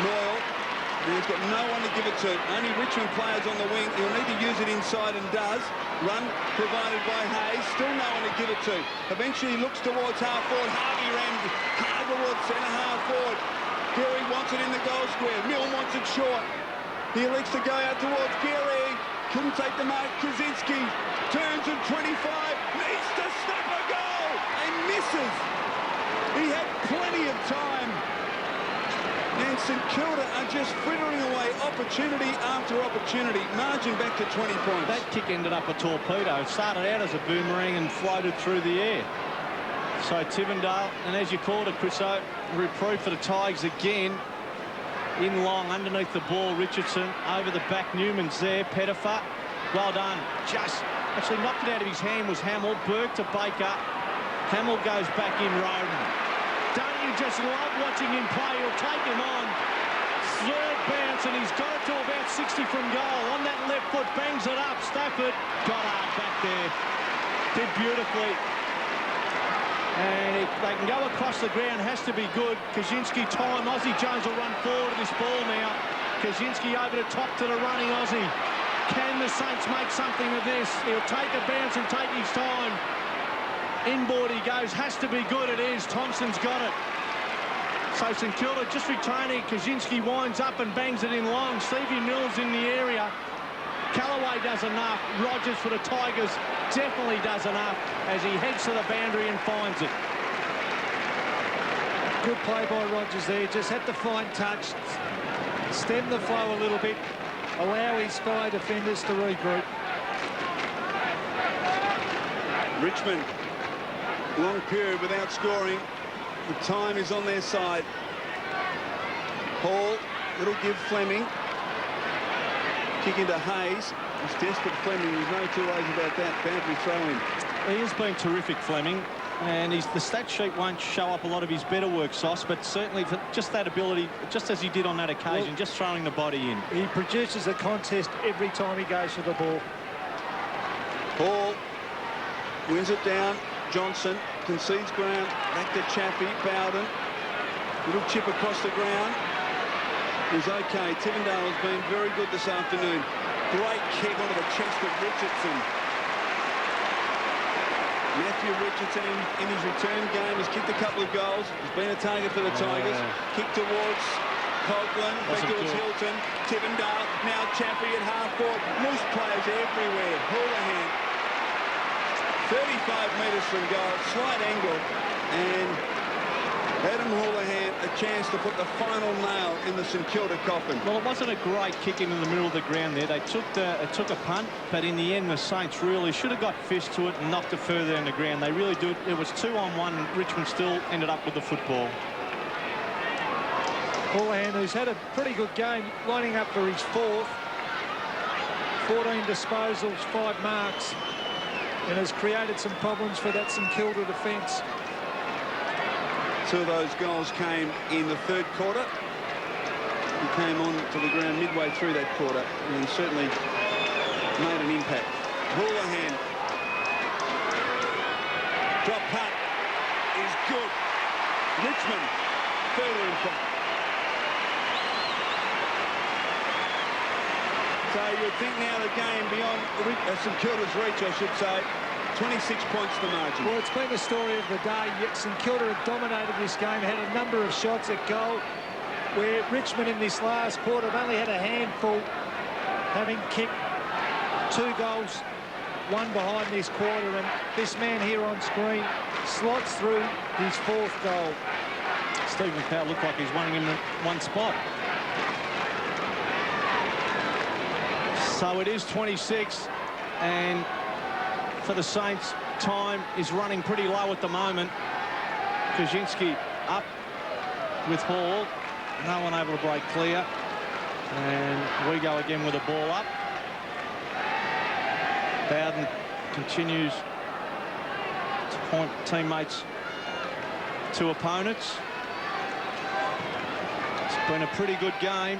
Moyle. He's got no one to give it to. Only Richmond players on the wing. He'll need to use it inside and does. Run provided by Hayes. Still no one to give it to. Eventually he looks towards half forward. Harvey ran hard towards centre half forward. Geary wants it in the goal square. Milne wants it short. He elects to go out towards Geary. Couldn't take the mark. Kaczynski turns at 25. Needs to snap a goal and misses. He had plenty of time. And St Kilda are just frittering away opportunity after opportunity. Margin back to 20 points. That kick ended up a torpedo. It started out as a boomerang and floated through the air. So Tivendale, and as you called it, Chriso, reprieve for the Tigers again. In long, underneath the ball, Richardson. Over the back, Newman's there. Pettifer, well done. Just actually knocked it out of his hand was Hamill. Burke to Baker. Hamill goes back in Roden. Don't you just love watching him play? He'll take him on. Third bounce, and he's got it to about 60 from goal. On that left foot, bangs it up. Stafford got hard back there. Did beautifully. And if they can go across the ground, has to be good. Kaczynski time. Aussie Jones will run forward to this ball now. Kaczynski over the top to the running Aussie. Can the Saints make something of this? He'll take a bounce and take his time. Inboard he goes, has to be good, it is. Thompson's got it. So St Kilda just retaining. Kaczynski winds up and bangs it in long. Stevie Mills in the area. Callaway does enough. Rogers for the Tigers definitely does enough as he heads to the boundary and finds it. Good play by Rogers there. Just had the fine touch. Stem the flow a little bit. Allow his fellow defenders to regroup. Richmond, long period without scoring. The time is on their side. Hall, little give Fleming. Kick into Hayes. He's desperate, Fleming. There's no two ways about that. Boundary throw-in. He has been terrific, Fleming. And the stat sheet won't show up a lot of his better work, Sauce, but certainly for just that ability, just as he did on that occasion, well, just throwing the body in. He produces a contest every time he goes for the ball. Hall wins it down. Johnson concedes ground. Back to Chaffee. Bowden. Little chip across the ground. Is okay. Tivendale has been very good this afternoon. Great kick onto the chest of Richardson. Matthew Richardson in his return game has kicked a couple of goals. He's been a target for the Tigers. Kick towards Coughlin, back towards Hilton. Tivendale, now Chaffee at half-court. Loose players everywhere. Houlihan, 35 metres from goal, slight angle, and Adam Houlihan a chance to put the final nail in the St Kilda coffin. Well, it wasn't a great kick into the middle of the ground there. They took a punt, but in the end, the Saints really should have got fist to it and knocked it further in the ground. They really do. It was 2-on-1. Richmond still ended up with the football. Houlihan, who's had a pretty good game, lining up for his fourth. 14 disposals, 5 marks, and has created some problems for that St Kilda defence. 2 of those goals came in the third quarter. He came on to the ground midway through that quarter and certainly made an impact. Houlihan. Drop punt is good. Richmond further in front. So you'd think now the game beyond St Kilda's reach, I should say. 26 points to margin. Well, it's been the story of the day. Yet St Kilda have dominated this game, had a number of shots at goal, where Richmond in this last quarter have only had a handful, having kicked 2 goals, 1 behind this quarter, and this man here on screen slots through his 4th goal. Stephen Powell looked like he's running in one spot. So it is 26, and for the Saints, time is running pretty low at the moment. Kaczynski up with Hall. No one able to break clear. And we go again with the ball up. Bowden continues to point teammates to opponents. It's been a pretty good game.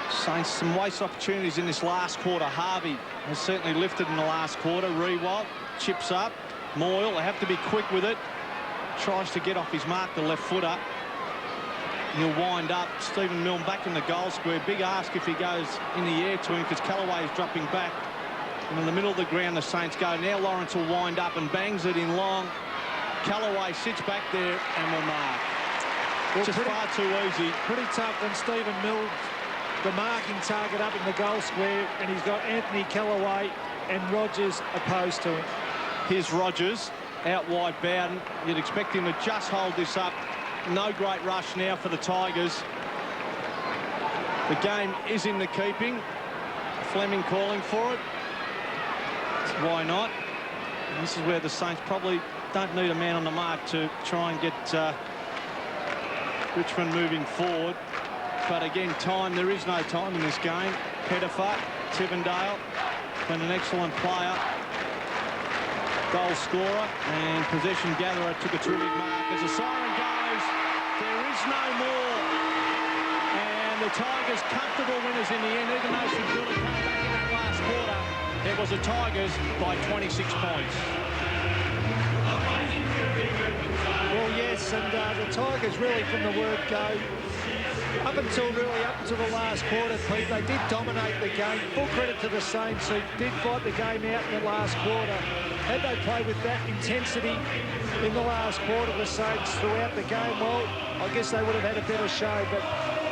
Saints some waste opportunities in this last quarter. Harvey has certainly lifted in the last quarter. Rewalt chips up. Moyle, they have to be quick with it. Tries to get off his mark, the left footer. He'll wind up. Stephen Milne back in the goal square. Big ask if he goes in the air to him because Callaway is dropping back. And in the middle of the ground, the Saints go. Now Lawrence will wind up and bangs it in long. Callaway sits back there and will mark. Well, just far too easy. Pretty tough when Stephen Milne, the marking target up in the goal square, and he's got Anthony Callaway and Rogers opposed to him. Here's Rogers out wide. Bowden. You'd expect him to just hold this up No great rush now for the Tigers. The game is in the keeping. Fleming calling for it. Why not? And this is where the Saints probably don't need a man on the mark to try and get Richmond moving forward. But again, time, there is no time in this game. Pettifer, Tivendale, been an excellent player. Goal scorer and possession gatherer took a terrific mark. As the siren goes, there is no more. And the Tigers comfortable winners in the end, even though St Kilda came back in that last quarter. It was the Tigers by 26 points. Well, yes, and the Tigers really from the word go, up until the last quarter, Pete, they did dominate the game. Full credit to the Saints, who did fight the game out in the last quarter. Had they played with that intensity in the last quarter, the Saints, throughout the game, well, I guess they would have had a better show. But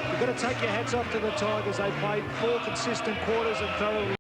you've got to take your hats off to the Tigers. They played 4 consistent quarters and thoroughly